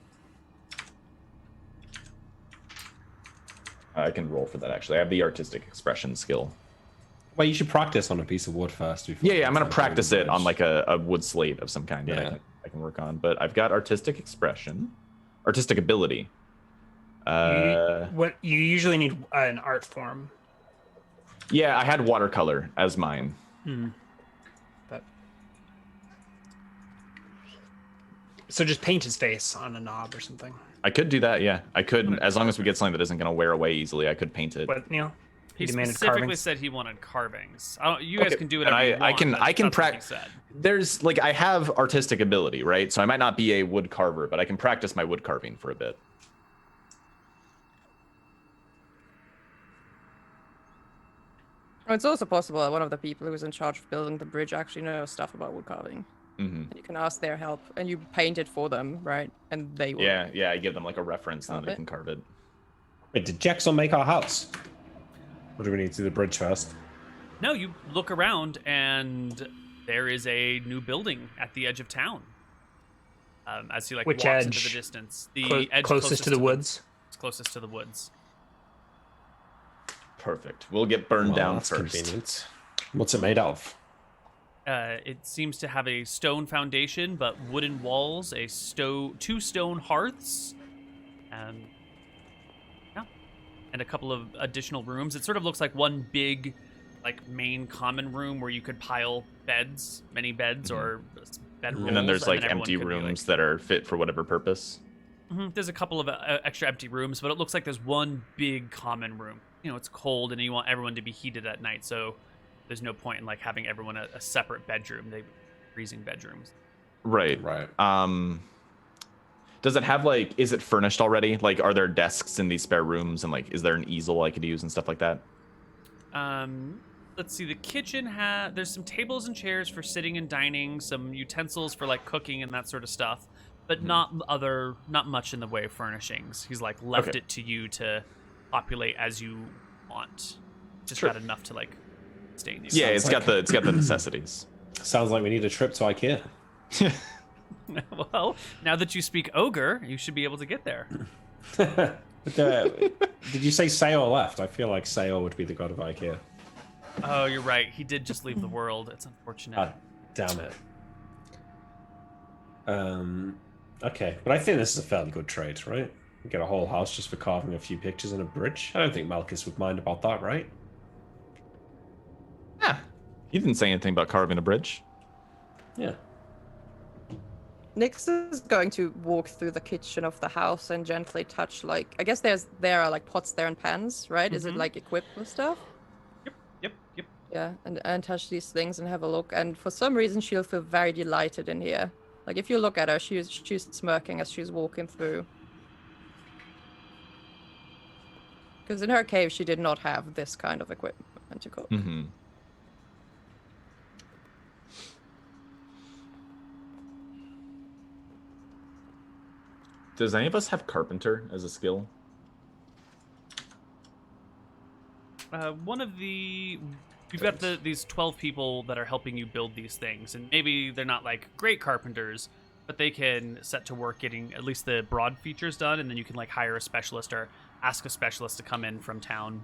I can roll for that, actually. I have the artistic expression skill. Well, you should practice on a piece of wood first. Before Yeah, I'm gonna practice it on like. like a wood slate of some kind that Yeah. I can work on. But I've got artistic expression, artistic ability. What you usually need an art form. Yeah, I had watercolor as mine. But so just paint his face on a knob or something. I could do that, yeah. I could, as long as we get something that isn't gonna wear away easily, I could paint it. What, Neil? He demanded specifically carvings. said he wanted carvings. You guys Okay, can do and whatever you I want. can but I can that's what he practice. said. There's like I have artistic ability, right? So I might not be a wood carver, but I can practice my wood carving for a bit. It's also possible that one of the people who's in charge of building the bridge actually knows stuff about wood carving. Mm-hmm. You can ask their help, and you paint it for them, right? And they will. Yeah, I give them like a reference and then Carve they it. can carve it. Wait, did Jexel make our house? Or do we need to do the bridge first? No, you look around and there is a new building at the edge of town. As he like Which walks into edge? the distance, the edge Closest to the woods. Closest to the woods. Perfect. We'll get burned down that's first. convenient. What's it made of? It seems to have a stone foundation, but wooden walls, two stone hearths, and a couple of additional rooms. It sort of looks like one big, like main common room where you could pile beds, many beds, or bedrolls. And then there's like everyone empty could be, rooms that are fit for whatever purpose. There's a couple of extra empty rooms, but it looks like there's one big common room. You know, it's cold, and you want everyone to be heated at night, so there's no point in like having everyone a separate bedroom. They freezing bedrooms. Right. Does it have like, is it furnished already? Like, are there desks in these spare rooms, and like, is there an easel I could use and stuff like that? Let's see. The kitchen there's some tables and chairs for sitting and dining, some utensils for like cooking and that sort of stuff, but not much in the way of furnishings. He's like left Okay. it to you to populate as you want. Just Sure. got enough to like stay in. Yeah, it's got the necessities. Sounds like we need a trip to IKEA. Well, now that you speak ogre, you should be able to get there. Did you say Sayor left? I feel like Sayor would be the god of IKEA. Oh, you're right. He did just leave the world. It's unfortunate. God damn it. Okay, but I think this is a fairly good trade, right? We get a whole house just for carving a few pictures and a bridge. I don't think Malchus would mind about that, right? Yeah. He didn't say anything about carving a bridge. Yeah. Nix is going to walk through the kitchen of the house and gently touch, like, I guess there are like pots there and pans, right? Is it like equipped with stuff? Yep. Yeah, and touch these things and have a look. And for some reason, she'll feel very delighted in here. Like, if you look at her, she's smirking as she's walking through. Because in her cave, she did not have this kind of equipment to cook. Mm-hmm. Does any of us have carpenter as a skill? You've got these 12 people that are helping you build these things, and maybe they're not like great carpenters, but they can set to work getting at least the broad features done, and then you can like hire a specialist or ask a specialist to come in from town.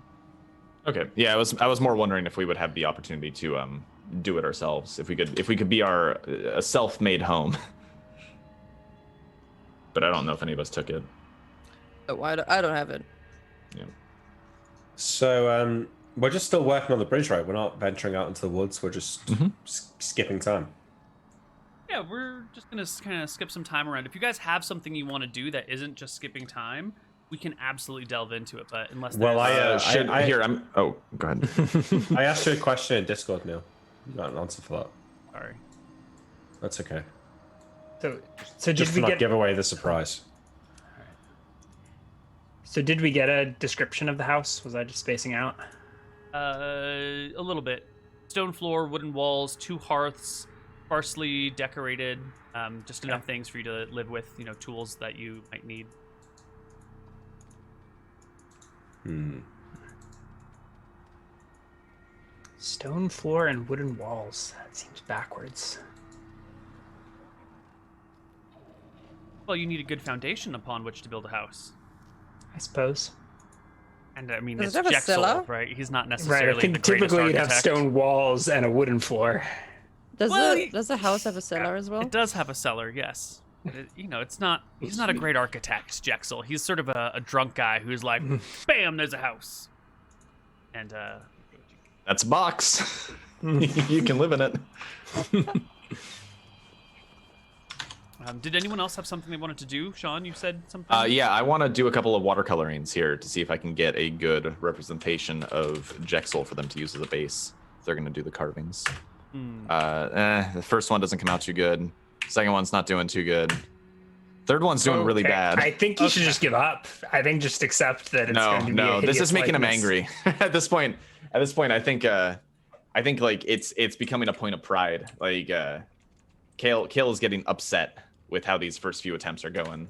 Okay. Yeah, I was more wondering if we would have the opportunity to do it ourselves, if we could be a self-made home. But I don't know if any of us took it. Oh, I don't have it. Yeah. So, we're just still working on the bridge, right? We're not venturing out into the woods. We're just skipping time. Yeah, we're just gonna kind of skip some time around. If you guys have something you want to do that isn't just skipping time, we can absolutely delve into it. But unless Well, there's... Here, I'm. Oh, go ahead. I asked you a question in Discord, Neal. You got an answer for that. Sorry. That's okay. So Just did to we not get? give away the surprise. So did we get a description of the house? Was I just spacing out? A little bit. Stone floor, wooden walls, 2 hearths, sparsely decorated. Just enough things for you to live with. Tools that you might need. Stone floor and wooden walls. That seems backwards. Well, you need a good foundation upon which to build a house. I suppose. And I mean, Does it's it have a Jexel, cellar? right? He's not Right. necessarily I think the greatest typically you'd have architect. stone walls and a wooden floor. Does Well, the house have a cellar as well? It does have a cellar, yes. But it's not. He's not a great architect, Jexel. He's sort of a drunk guy who's like, bam, there's a house. And That's a box. You can live in it. did anyone else have something they wanted to do? Sean, you said something. Yeah, I want to do a couple of watercolorings here to see if I can get a good representation of Jexel for them to use as a base. They're going to do the carvings. The first one doesn't come out too good. Second one's not doing too good. Third one's doing really Okay, bad. I think you should just give up. I think just accept that it's going to be a No, this hideous is making him likeness. angry. At this point, I think like it's becoming a point of pride. Like Kale is getting upset with how these first few attempts are going.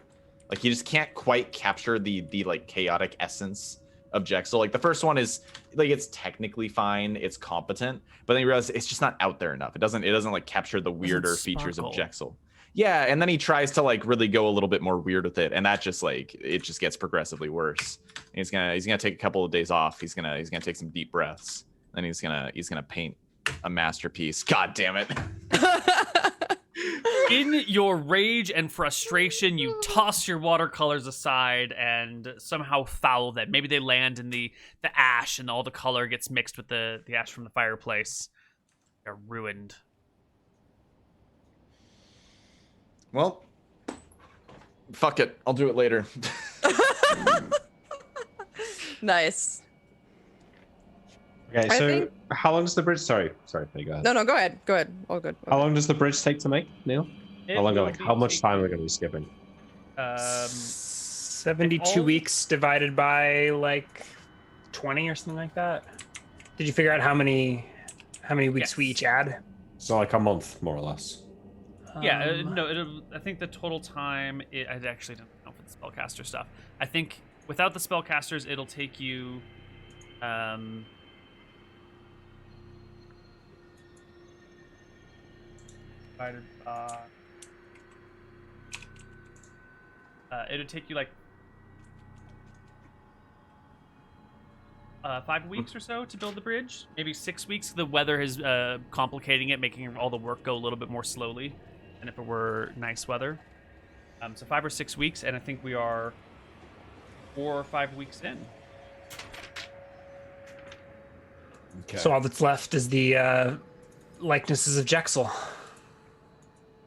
Like he just can't quite capture the like chaotic essence of Jexel. Like the first one is like it's technically fine, it's competent, but then you realize it's just not out there enough. It doesn't like capture the weirder features of sparkle. Jexel. Yeah, and then he tries to like really go a little bit more weird with it, and that just like it just gets progressively worse. And he's gonna take a couple of days off. He's gonna take some deep breaths, and he's gonna paint a masterpiece. God damn it. In your rage and frustration, you toss your watercolors aside and somehow foul them. Maybe they land in the ash, and all the color gets mixed with the ash from the fireplace. They're ruined. Well, fuck it. I'll do it later. Nice. Okay, I so think- how long does the bridge? Sorry, you go ahead. No, go ahead. Go ahead. All good. How long does the bridge take to make, Neal? It How long? will Like, be how much taking- time are we going to be skipping? 72 all- weeks divided by like 20 or something like that. Did you figure out how many weeks Yes. we each add? So like a month, more or less. Yeah, no, I think the total time, I actually don't know for the spellcaster stuff. I think without the spellcasters, it'll take you, divided by, it'll take you like 5 weeks or so to build the bridge. Maybe 6 weeks. The weather is complicating it, making all the work go a little bit more slowly than if it were nice weather. So 5 or 6 weeks, and I think we are 4 or 5 weeks in. Okay. So all that's left is the likenesses of Jexel.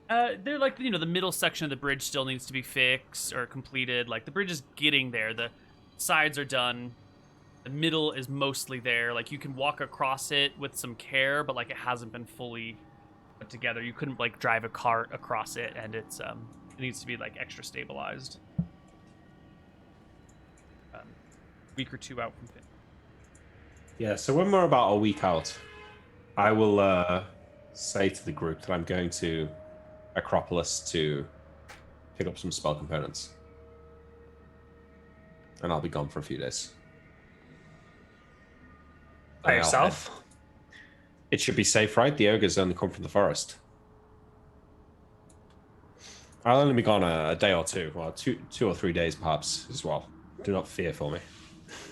They're like, the middle section of the bridge still needs to be fixed or completed. Like, the bridge is getting there. The sides are done. The middle is mostly there. Like, you can walk across it with some care, but like it hasn't been fully put together. You couldn't like drive a cart across it, and it needs to be like extra stabilized. Week or two out from fin. Yeah, so when we're about a week out, I will say to the group that I'm going to Acropolis to pick up some spell components. And I'll be gone for a few days. By And I'll yourself? head- It should be safe, right? The ogres only come from the forest. I'll only be gone a day or two. Well, two or 3 days perhaps as well. Do not fear for me.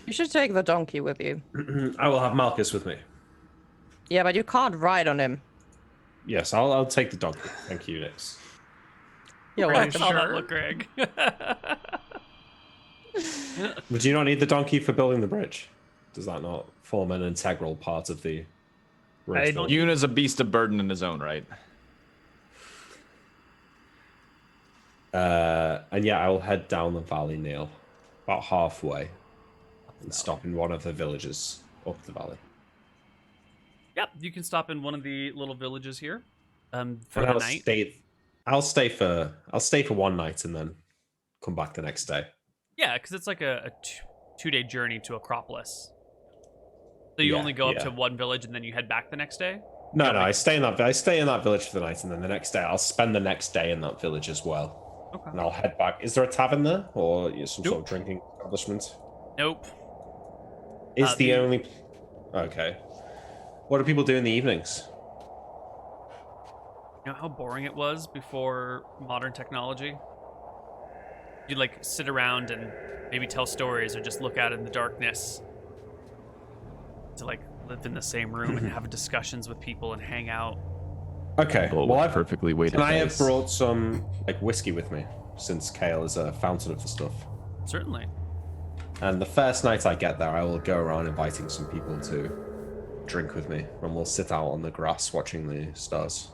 You should take the donkey with you. I will have Malchus with me. Yeah, but you can't ride on him. Yes, I'll take the donkey. Thank you, Nix. You're Greg, welcome. how that look, Greg? Would you not need the donkey for building the bridge? Does that not form an integral part of the bridge I building? Yoon is a beast of burden in his own right. And yeah, I'll head down the valley, Neal, about halfway, and stop in one of the villages up the valley. Yep, you can stop in one of the little villages here for And the I'll night. I'll stay for one night and then come back the next day. Yeah, because it's like a two-day journey to Acropolis. So you only go up to one village and then you head back the next day? No, I stay in that village for the night, and then the next day I'll spend the next day in that village as well. Okay. And I'll head back. Is there a tavern there, or some sort of Nope. drinking establishment? Nope. Is the only... Okay. What do people do in the evenings? You know how boring it was before modern technology? You'd like sit around and maybe tell stories or just look out in the darkness to like live in the same room and have discussions with people and hang out. Okay. Well, Well, perfectly weighted. and I have dice. brought some like whiskey with me, since Kale is a fountain of the stuff. Certainly. And the first night I get there, I will go around inviting some people to drink with me, and we'll sit out on the grass watching the stars.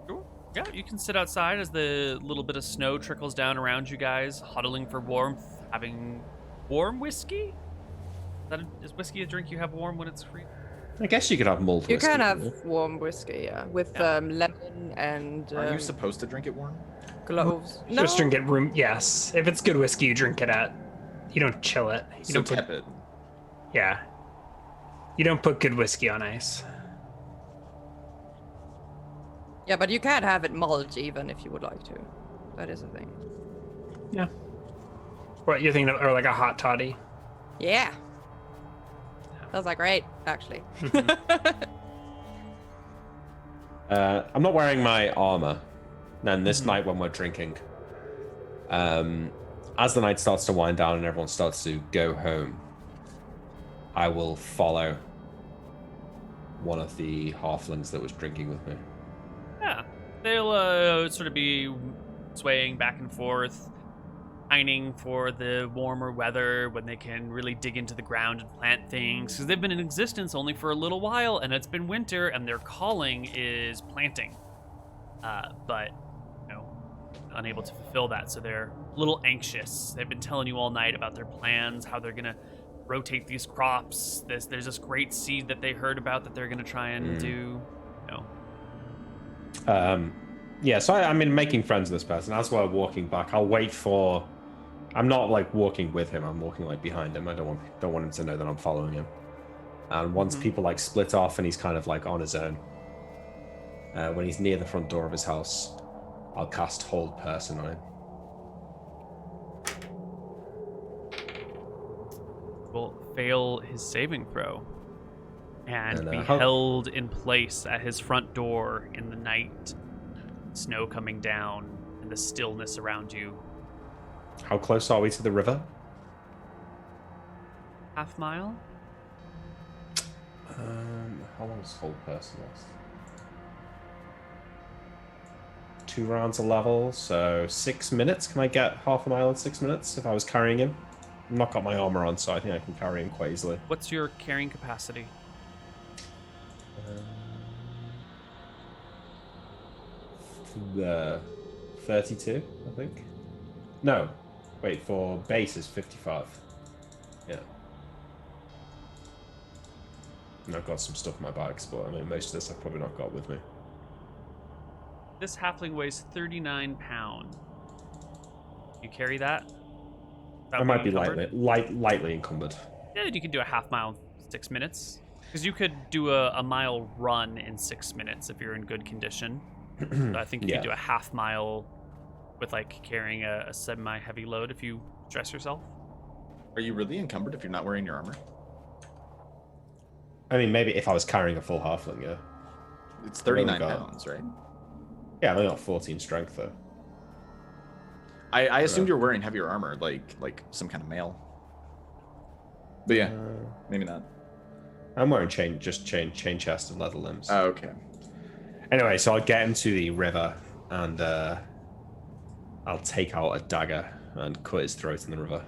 Sure. Yeah, you can sit outside as the little bit of snow trickles down around you guys, huddling for warmth, having warm whiskey. Is whiskey a drink you have warm when it's free? I guess you could have mulled You whiskey. can have warm whiskey, yeah, with lemon and Are you supposed to drink it warm? cloves. No, Just drink it room. Yes, if it's good whiskey, you drink it at. You don't chill it. You So don't put. tepid. Yeah. You don't put good whiskey on ice. yeah, but you can have it mulled even if you would like to. That is a thing. Yeah. What you're thinking of, or like a hot toddy? Yeah. Those are great, actually. I'm not wearing my armor. And this night when we're drinking, as the night starts to wind down and everyone starts to go home, I will follow one of the halflings that was drinking with me. Yeah. They'll sort of be swaying back and forth, pining for the warmer weather when they can really dig into the ground and plant things, because they've been in existence only for a little while and it's been winter and their calling is planting. But unable to fulfill that, so they're a little anxious. They've been telling you all night about their plans, how they're gonna rotate these crops. There's this great seed that they heard about that they're gonna try and do. Yeah, so I'm making friends with this person. As we're walking back, I'll wait for... I'm not like walking with him, I'm walking like behind him. I don't want him to know that I'm following him. And once people like split off and he's kind of like on his own, when he's near the front door of his house, I'll cast Hold Person on him. Will fail his saving throw and be how- held in place at his front door in the night, snow coming down and the stillness around you. How close are we to the river? Half mile? How long does Hold Person last? 2 rounds a level, so 6 minutes. Can I get half a mile in 6 minutes if I was carrying him? I've not got my armor on, so I think I can carry him quite easily. What's your carrying capacity? The 32, I think. No, wait. For base is 55. Yeah. And I've got some stuff in my bags, but I mean, most of this I've probably not got with me. This halfling weighs 39 pounds. You carry that? I might be lightly encumbered. Yeah, you can do a half mile in 6 minutes. Because you could do a mile run in 6 minutes if you're in good condition. So I think you could do a half mile with like carrying a semi-heavy load if you stress yourself. Are you really encumbered if you're not wearing your armor? I mean, maybe if I was carrying a full halfling, yeah. It's 39 got- pounds, right? Yeah, I've only got 14 strength though. I assumed you're wearing heavier armor, like some kind of mail. But yeah, maybe not. I'm wearing chain chest and leather limbs. Oh, okay. Anyway, so I'll get him to the river and I'll take out a dagger and cut his throat in the river.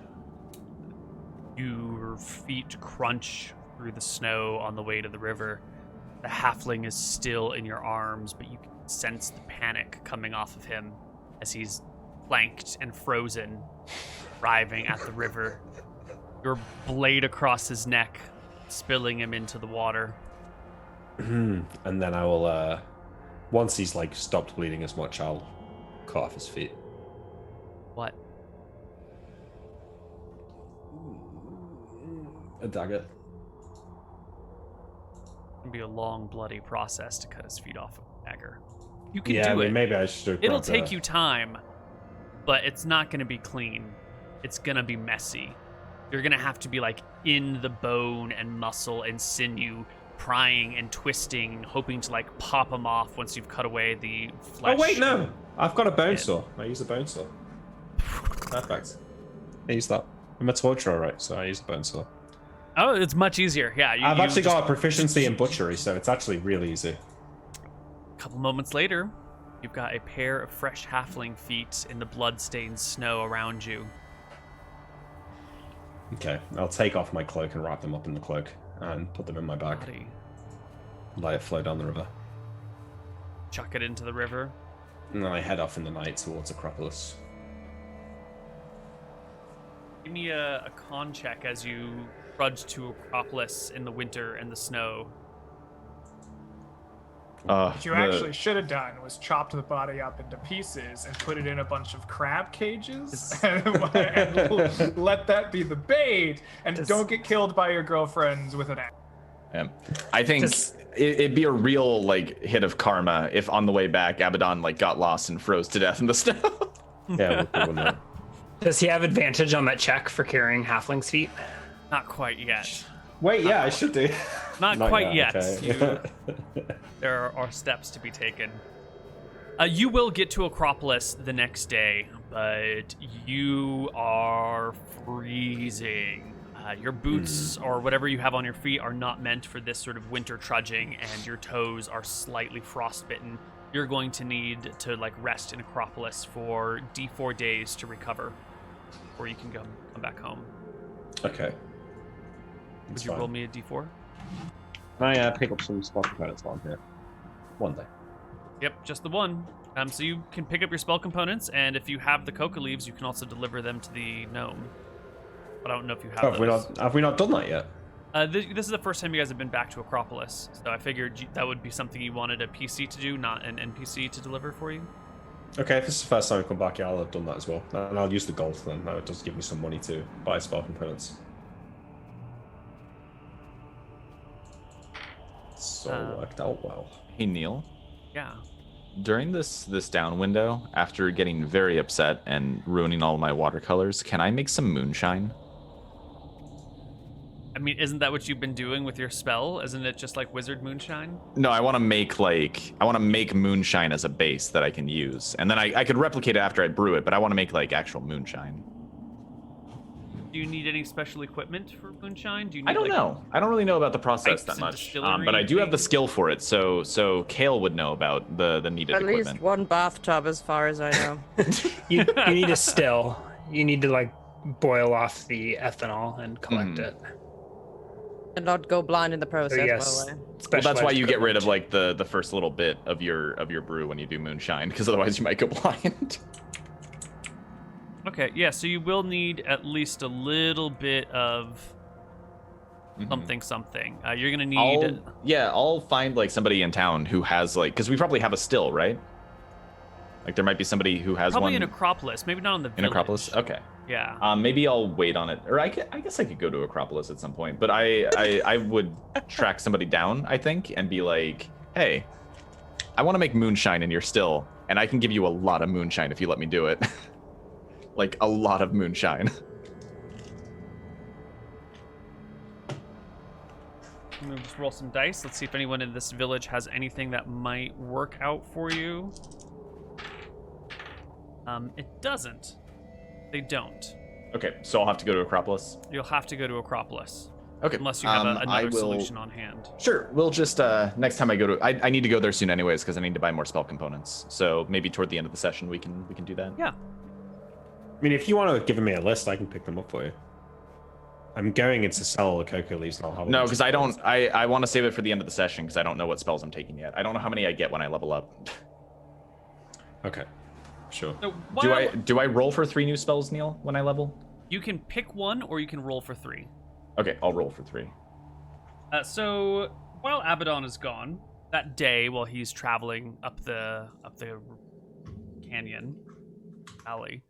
Your feet crunch through the snow on the way to the river. The halfling is still in your arms, but you can sense the panic coming off of him. as he's flanked and frozen, arriving at the river. Your blade across his neck, spilling him into the water. And then I will, once he's like stopped bleeding as much, I'll cut off his feet. What? A dagger. It'll be a long, bloody process to cut his feet off with a dagger. You can Yeah, do it. maybe I should. It'll take you time, but it's not going to be clean. It's going to be messy. You're going to have to be like in the bone and muscle and sinew, prying and twisting, hoping to like pop them off once you've cut away the flesh. Oh wait, no! I've got a bone saw. I use the bone saw. Perfect. I use that. I'm a torturer, right? So I use the bone saw. Oh, it's much easier. Yeah, I've actually got a proficiency in butchery, so it's actually really easy. A couple moments later, you've got a pair of fresh halfling feet in the blood-stained snow around you. Okay, I'll take off my cloak and wrap them up in the cloak and put them in my bag. Body. Let it flow down the river. Chuck it into the river. And then I head off in the night towards Acropolis. Give me a con check as you trudge to Acropolis in the winter and the snow. What you actually should have done was chopped the body up into pieces and put it in a bunch of crab cages and let that be the bait, and don't get killed by your girlfriends with an axe. Yeah. I think it'd be a real like hit of karma if on the way back Abaddon like got lost and froze to death in the snow. Yeah, we'll know. Does he have advantage on that check for carrying halfling's feet? Not quite yet. Wait, yeah, I should do. Not quite yet. Okay. There are steps to be taken. You will get to Acropolis the next day, but you are freezing. Your boots or whatever you have on your feet are not meant for this sort of winter trudging, and your toes are slightly frostbitten. You're going to need to like rest in Acropolis for D4 days to recover, or you can come back home. Okay. Would you roll me a D4? Can I pick up some spell components while I'm here? One day. Yep, just the one. So you can pick up your spell components, and if you have the coca leaves, you can also deliver them to the gnome. But I don't know if you have those. Have we not done that yet? This is the first time you guys have been back to Acropolis, so I figured that would be something you wanted a PC to do, not an NPC to deliver for you. Okay, if this is the first time we come back, yeah, I'll have done that as well. And I'll use the gold then. That does give me some money to buy spell components. So worked out well. Hey Neal, Yeah. during this down window, after getting very upset and ruining all my watercolors, can I make some moonshine? I mean, isn't that what you've been doing with your spell? Isn't it just like wizard moonshine? No, I want to make moonshine as a base that I can use, and then I could replicate it after I brew it. But I want to make like actual moonshine. Do you need any special equipment for moonshine? Do you need, I don't know. I don't really know about the process pipes that and much, distillery but I do have the things? skill for it. So Kale would know about the needed At equipment. least one bathtub, as far as I know. You need a still. You need to like boil off the ethanol and collect it. And not go blind in the process, yes. by the way. Well, that's why you get rid of equipment. like the first little bit of your brew when you do moonshine, because otherwise you might go blind. Okay, yeah, so you will need at least a little bit of something. You're gonna need. I'll find like somebody in town who has like, because we probably have a still, right? Like there might be somebody who has Probably one in Acropolis, maybe not in the in village. Acropolis. Okay. Yeah. Maybe I'll wait on it, or I guess I could go to Acropolis at some point. But I would track somebody down, I think, and be like, hey, I want to make moonshine in your still, and I can give you a lot of moonshine if you let me do it. Like a lot of moonshine. I'm gonna just roll some dice. Let's see if anyone in this village has anything that might work out for you. It doesn't. They don't. Okay, so I'll have to go to Acropolis. You'll have to go to Acropolis. Okay. Unless you have I another will- solution on hand. Sure, we'll just next time I go to I need to go there soon anyways because I need to buy more spell components. So maybe toward the end of the session we can do that. Yeah. I mean, if you want to give me a list, I can pick them up for you. I'm going in to sell all the cocoa leaves, and I'll have. No, because I don't. I want to save it for the end of the session because I don't know what spells I'm taking yet. I don't know how many I get when I level up. Okay. Sure. So Do I roll for 3 new spells, Neal, when I level? You can pick one, or you can roll for 3. Okay, I'll roll for 3. So while Abaddon is gone, that day while he's traveling up the canyon valley,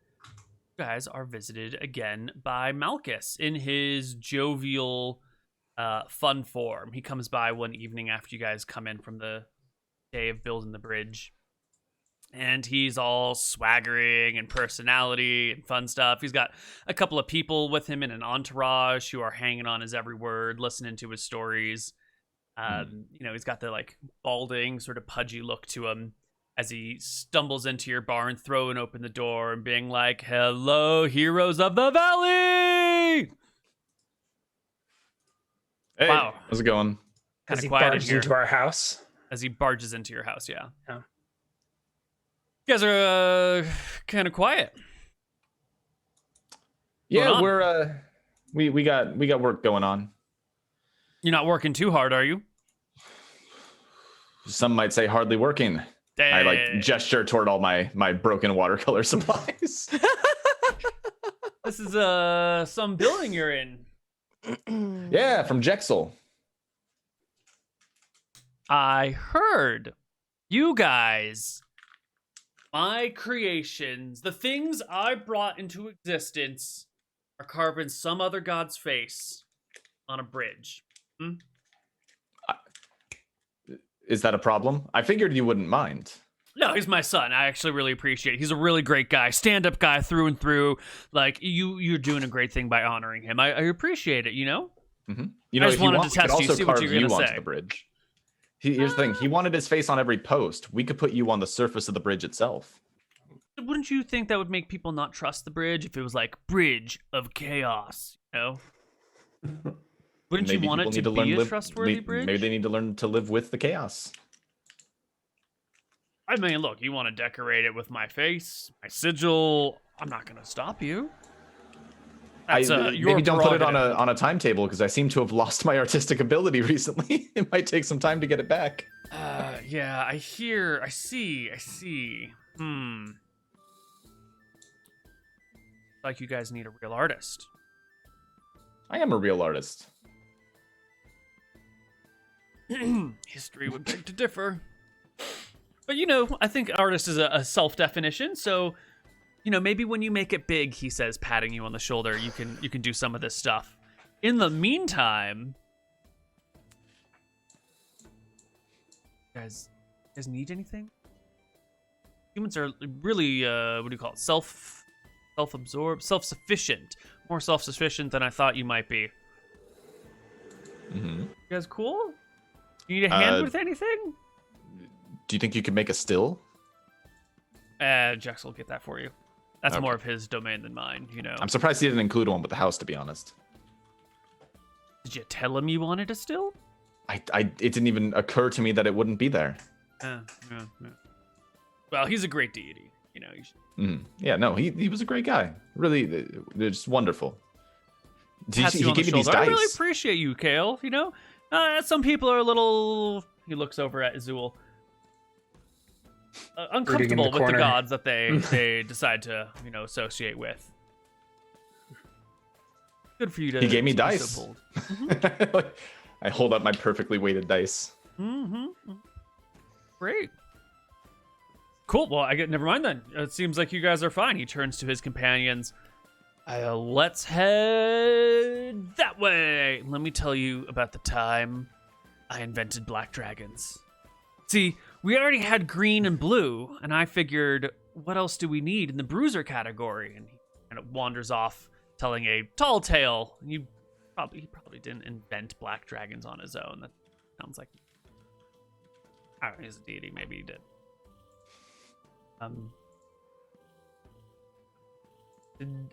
you guys are visited again by Malchus in his jovial, fun form. He comes by one evening after you guys come in from the day of building the bridge, and he's all swaggering and personality and fun stuff. He's got a couple of people with him in an entourage who are hanging on his every word, listening to his stories. He's got the like balding, sort of pudgy look to him as he stumbles into your barn, throwing open the door and being like, "Hello, heroes of the valley!" Hey, Wow. how's it going? Kind As of he quiet in barged here. into our house. As he barges into your house, yeah. Yeah. You guys are kind of quiet. Yeah, on? we're we got work going on. You're not working too hard, are you? Some might say hardly working. I like gesture toward all my broken watercolor supplies. This is some building you're in. Yeah, from Jexel. I heard you guys, my creations, the things I brought into existence, are carving some other god's face on a bridge. Is that a problem? I figured you wouldn't mind. No, he's my son. I actually really appreciate it. He's a really great guy, stand-up guy through and through. Like, you're doing a great thing by honoring him. I appreciate it, you know? Mm-hmm. You know, I just if you wanted want, to test we could you, also see what carve you're gonna you onto say. the bridge. Here's the thing. He wanted his face on every post. We could put you on the surface of the bridge itself. Wouldn't you think that would make people not trust the bridge if it was like Bridge of Chaos, you know? Wouldn't you want it to be a trustworthy bridge? Maybe they need to learn to live with the chaos. I mean, look, you want to decorate it with my face, my sigil. I'm not going to stop you. That's your maybe don't put it prerogative. on a timetable because I seem to have lost my artistic ability recently. It might take some time to get it back. Yeah, I see. Like you guys need a real artist. I am a real artist. History would beg to differ. But, I think artist is a self-definition, so, maybe when you make it big, he says, patting you on the shoulder, you can do some of this stuff. In the meantime, you guys need anything? Humans are really, what do you call it, self-absorbed, self-sufficient. More self-sufficient than I thought you might be. Mm-hmm. You guys cool? You need a hand with anything? Do you think you could make a still? Jex will get that for you. That's Okay. more of his domain than mine, I'm surprised he didn't include one with the house, to be honest. Did you tell him you wanted a still? It didn't even occur to me that it wouldn't be there. Yeah. Well, he's a great deity. You should Yeah, no, he was a great guy. Really, just wonderful. pass you He on the gave me these shoulder. I really dice. appreciate you, Kale. Some people are a little. He looks over at Azul. Uncomfortable with the corner. gods that they decide to associate with. Good for you to. He gave me to be dice. So bold. I hold up my perfectly weighted dice. Great. Cool. Well, never mind then. It seems like you guys are fine. He turns to his companions. Let's head that way. Let me tell you about the time I invented black dragons. See, we already had green and blue, and I figured, what else do we need in the bruiser category? And he kind of wanders off, telling a tall tale. He probably didn't invent black dragons on his own. That sounds like, I don't know, he's a deity. Maybe he did.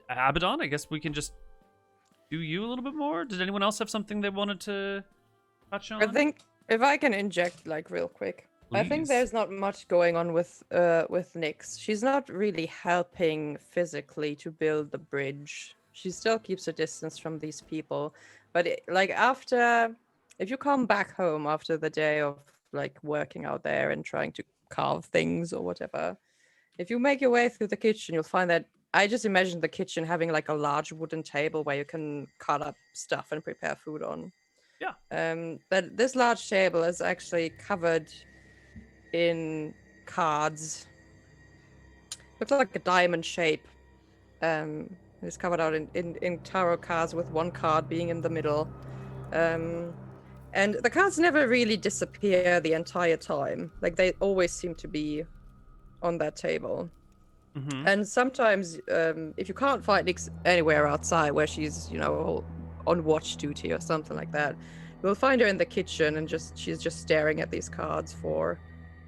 Abaddon, I guess we can just do you a little bit more. Did anyone else have something they wanted to touch on? I think if I can inject real quick. I think Please. there's not much going on with Nyx. She's not really helping physically to build the bridge. She still keeps a distance from these people. But if you come back home after the day of working out there and trying to carve things or whatever, If you make your way through the kitchen, you'll find that I just imagine the kitchen having like a large wooden table where you can cut up stuff and prepare food on. Yeah. But this large table is actually covered in cards. Looks like a diamond shape. It's covered out in tarot cards with one card being in the middle. And the cards never really disappear the entire time. Like they always seem to be on that table. Mm-hmm. And sometimes, if you can't find Nyx anywhere outside where she's, on watch duty or something like that, you'll find her in the kitchen and she's just staring at these cards for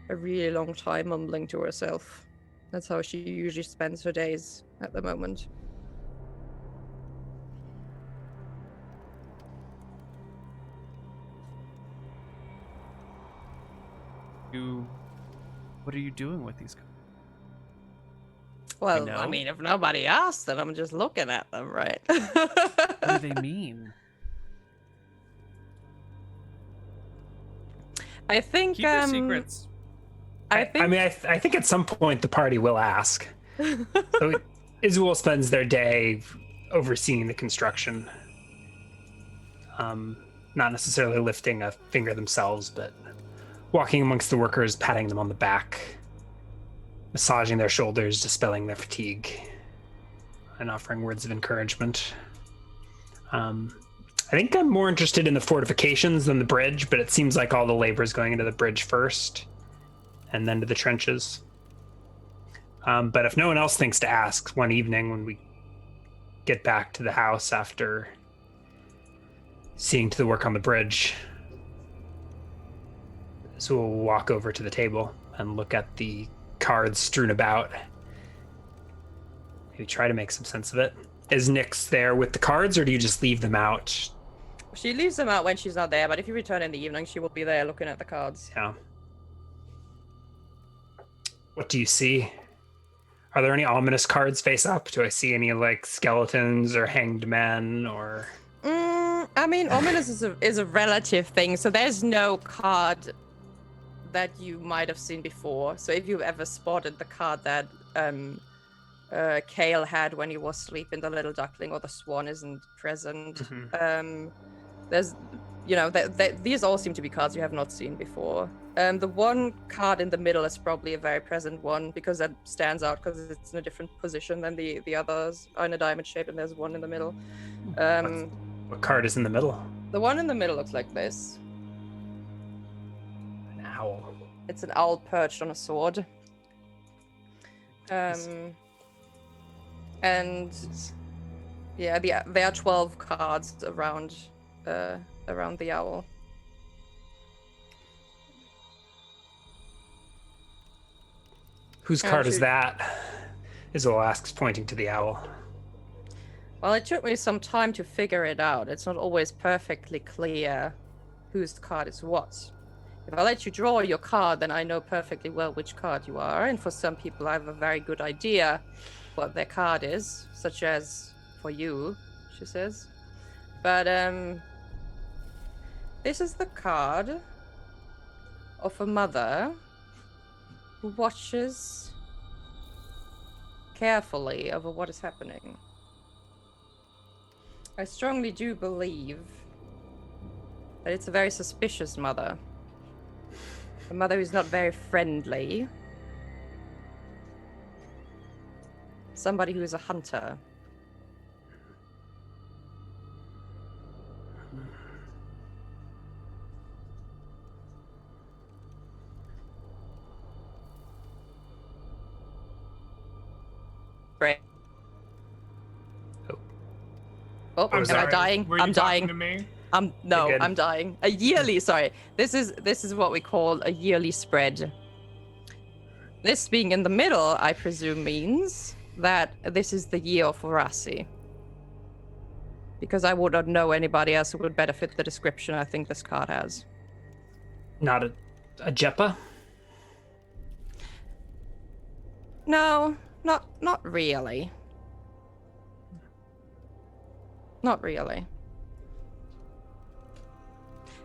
a really long time, mumbling to herself. That's how she usually spends her days at the moment. What are you doing with these cards? Well, know. I mean, if nobody asks, then I'm just looking at them, right? What do they mean? I think. Keep your secrets. I think at some point the party will ask. So Izuel spends their day overseeing the construction. Not necessarily lifting a finger themselves, but walking amongst the workers, patting them on the back, massaging their shoulders, dispelling their fatigue, and offering words of encouragement. I think I'm more interested in the fortifications than the bridge, but it seems like all the labor is going into the bridge first, and then to the trenches. But if no one else thinks to ask, one evening when we get back to the house after seeing to the work on the bridge, so we'll walk over to the table and look at the cards strewn about. Maybe try to make some sense of it. Is Nyx there with the cards, or do you just leave them out? She leaves them out when she's not there, but if you return in the evening, she will be there looking at the cards. Yeah. What do you see? Are there any ominous cards face up? Do I see any like skeletons or hanged men or? I mean, ominous is a relative thing, so there's no card that you might have seen before. So if you've ever spotted the card that Kale had when he was sleeping, the little duckling or the swan isn't present. Mm-hmm. There's, these all seem to be cards you have not seen before. The one card in the middle is probably a very present one because that stands out because it's in a different position than the others are in a diamond shape, and there's one in the middle. What card is in the middle? The one in the middle looks like this. An owl. It's an owl perched on a sword. And yeah, there are 12 cards around the owl. Whose card is that? Izuel asks, pointing to the owl. Well, it took me some time to figure it out. It's not always perfectly clear whose card is what. If I let you draw your card, then I know perfectly well which card you are. And for some people, I have a very good idea what their card is, such as for you, she says. But this is the card of a mother who watches carefully over what is happening. I strongly do believe that it's a very suspicious mother. A mother who's not very friendly. Somebody who is a hunter. Right. Oh, I'm am sorry. I dying? Were you I'm talking dying. to me? No, You're good. I'm dying. A yearly, sorry. This is what we call a yearly spread. This being in the middle, I presume, means that this is the year of Horasi. Because I would not know anybody else who would better fit the description I think this card has. Not a Jeppa? No, not really. Not really.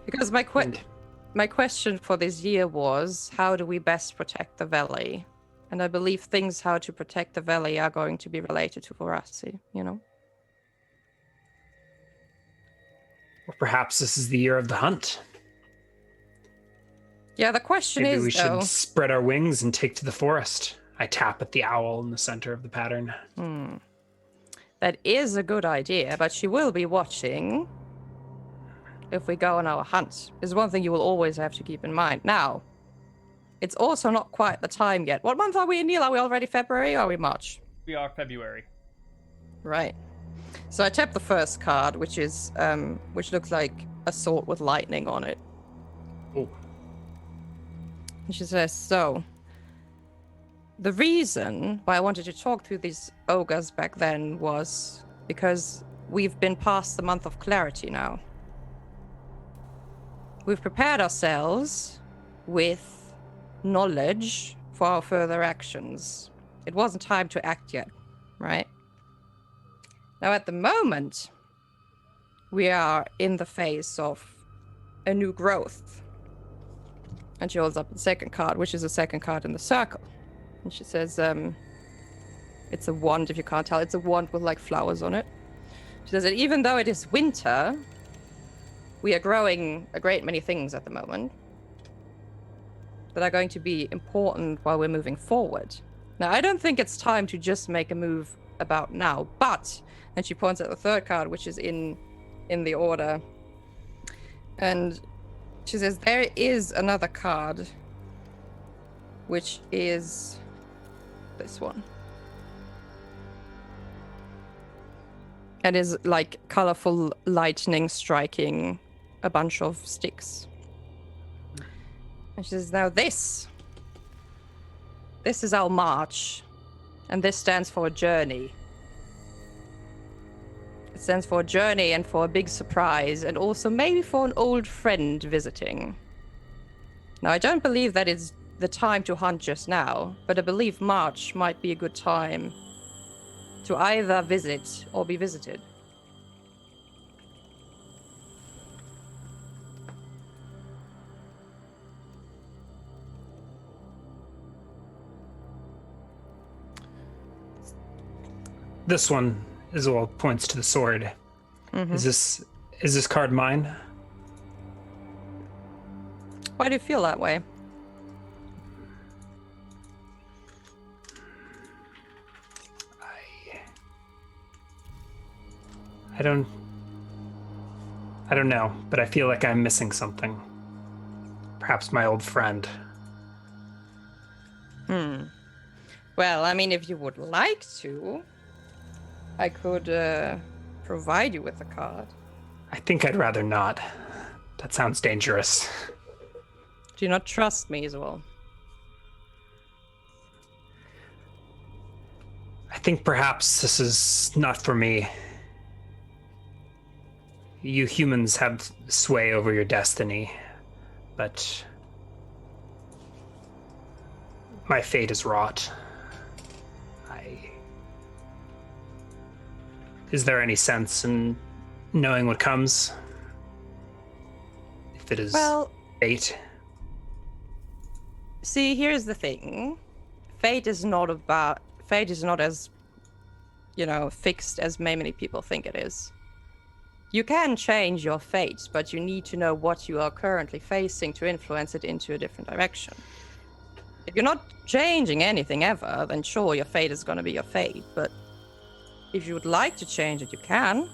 Because my question for this year was, how do we best protect the valley? And I believe things how to protect the valley are going to be related to Vorasi, you know? Or perhaps this is the year of the hunt. Yeah, the question Maybe is, we though... should spread our wings and take to the forest. I tap at the owl in the center of the pattern. That is a good idea, but she will be watching if we go on our hunt. Is one thing you will always have to keep in mind. Now, it's also not quite the time yet. What month are we in, Neal? Are we already February or are we March? We are February. Right. So I tap the first card, which is which looks like a sword with lightning on it. Oh. And she says, so the reason why I wanted to talk to these ogres back then was because we've been past the month of clarity now. We've prepared ourselves with knowledge for our further actions. It wasn't time to act yet, right? Now, at the moment, we are in the phase of a new growth. And she holds up the second card, which is the second card in the circle. And she says, it's a wand, if you can't tell. It's a wand with, like, flowers on it. She says that even though it is winter, we are growing a great many things at the moment that are going to be important while we're moving forward. Now, I don't think it's time to just make a move about now, but... And she points at the third card, which is in the order. And she says, there is another card, which is this one. It is like colorful lightning striking a bunch of sticks. And she says, now this is our march. And this stands for a journey. It stands for a journey and for a big surprise, and also maybe for an old friend visiting. Now, I don't believe that is the time to hunt just now, but I believe March might be a good time to either visit or be visited. This one as well points to the sword. Mm-hmm. Is this card mine? Why do you feel that way? I don't know, but I feel like I'm missing something. Perhaps my old friend. Well, I mean, if you would like to, I could provide you with a card. I think I'd rather not. That sounds dangerous. Do you not trust me as well? I think perhaps this is not for me. You humans have sway over your destiny, but my fate is wrought. Is there any sense in knowing what comes? If it is fate? See, here's the thing. Fate is not as, fixed as many people think it is. You can change your fate, but you need to know what you are currently facing to influence it into a different direction. If you're not changing anything ever, then sure, your fate is going to be your fate, but if you would like to change it, you can.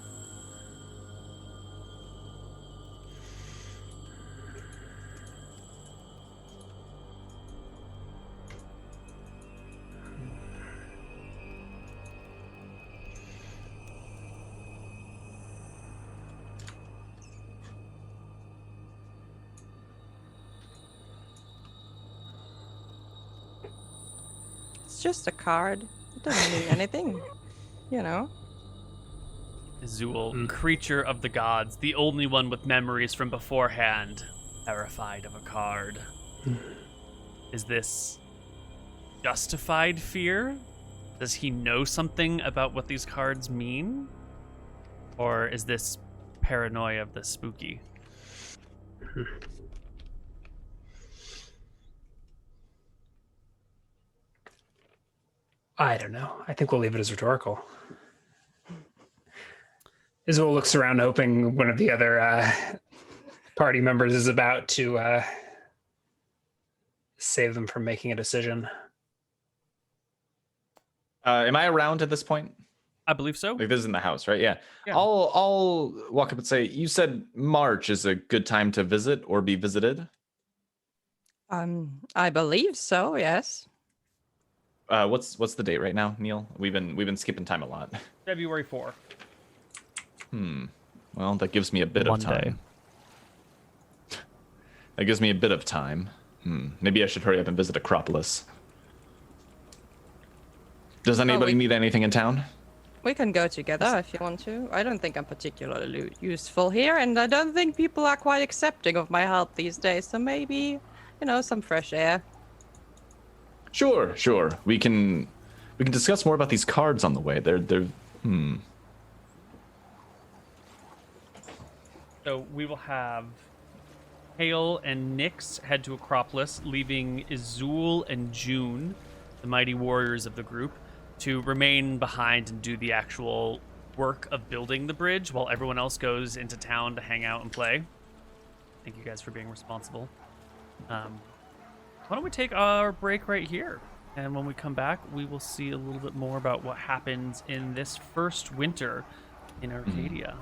It's just a card. It doesn't mean anything. You know. Azul, creature of the gods, the only one with memories from beforehand, terrified of a card. Is this justified fear? Does he know something about what these cards mean? Or is this paranoia of the spooky? I don't know. I think we'll leave it as rhetorical. Isabel looks around, hoping one of the other party members is about to save them from making a decision. Am I around at this point? I believe so. Like, this is in the house, right? Yeah. Yeah. I'll walk up and say, you said March is a good time to visit or be visited. I believe so. Yes. What's the date right now, Neal? We've been skipping time a lot. February 4. Well, that gives me a bit of Monday. time. That gives me a bit of time. Maybe I should hurry up and visit Acropolis. Does anybody need anything in town? We can go together if you want to. I don't think I'm particularly useful here, and I don't think people are quite accepting of my help these days. So maybe, some fresh air. Sure. We can discuss more about these cards on the way. They're So we will have Hale and Nyx head to Acropolis, leaving Izul and June, the mighty warriors of the group, to remain behind and do the actual work of building the bridge while everyone else goes into town to hang out and play. Thank you guys for being responsible. Why don't we take our break right here? And when we come back, we will see a little bit more about what happens in this first winter in Arcadia.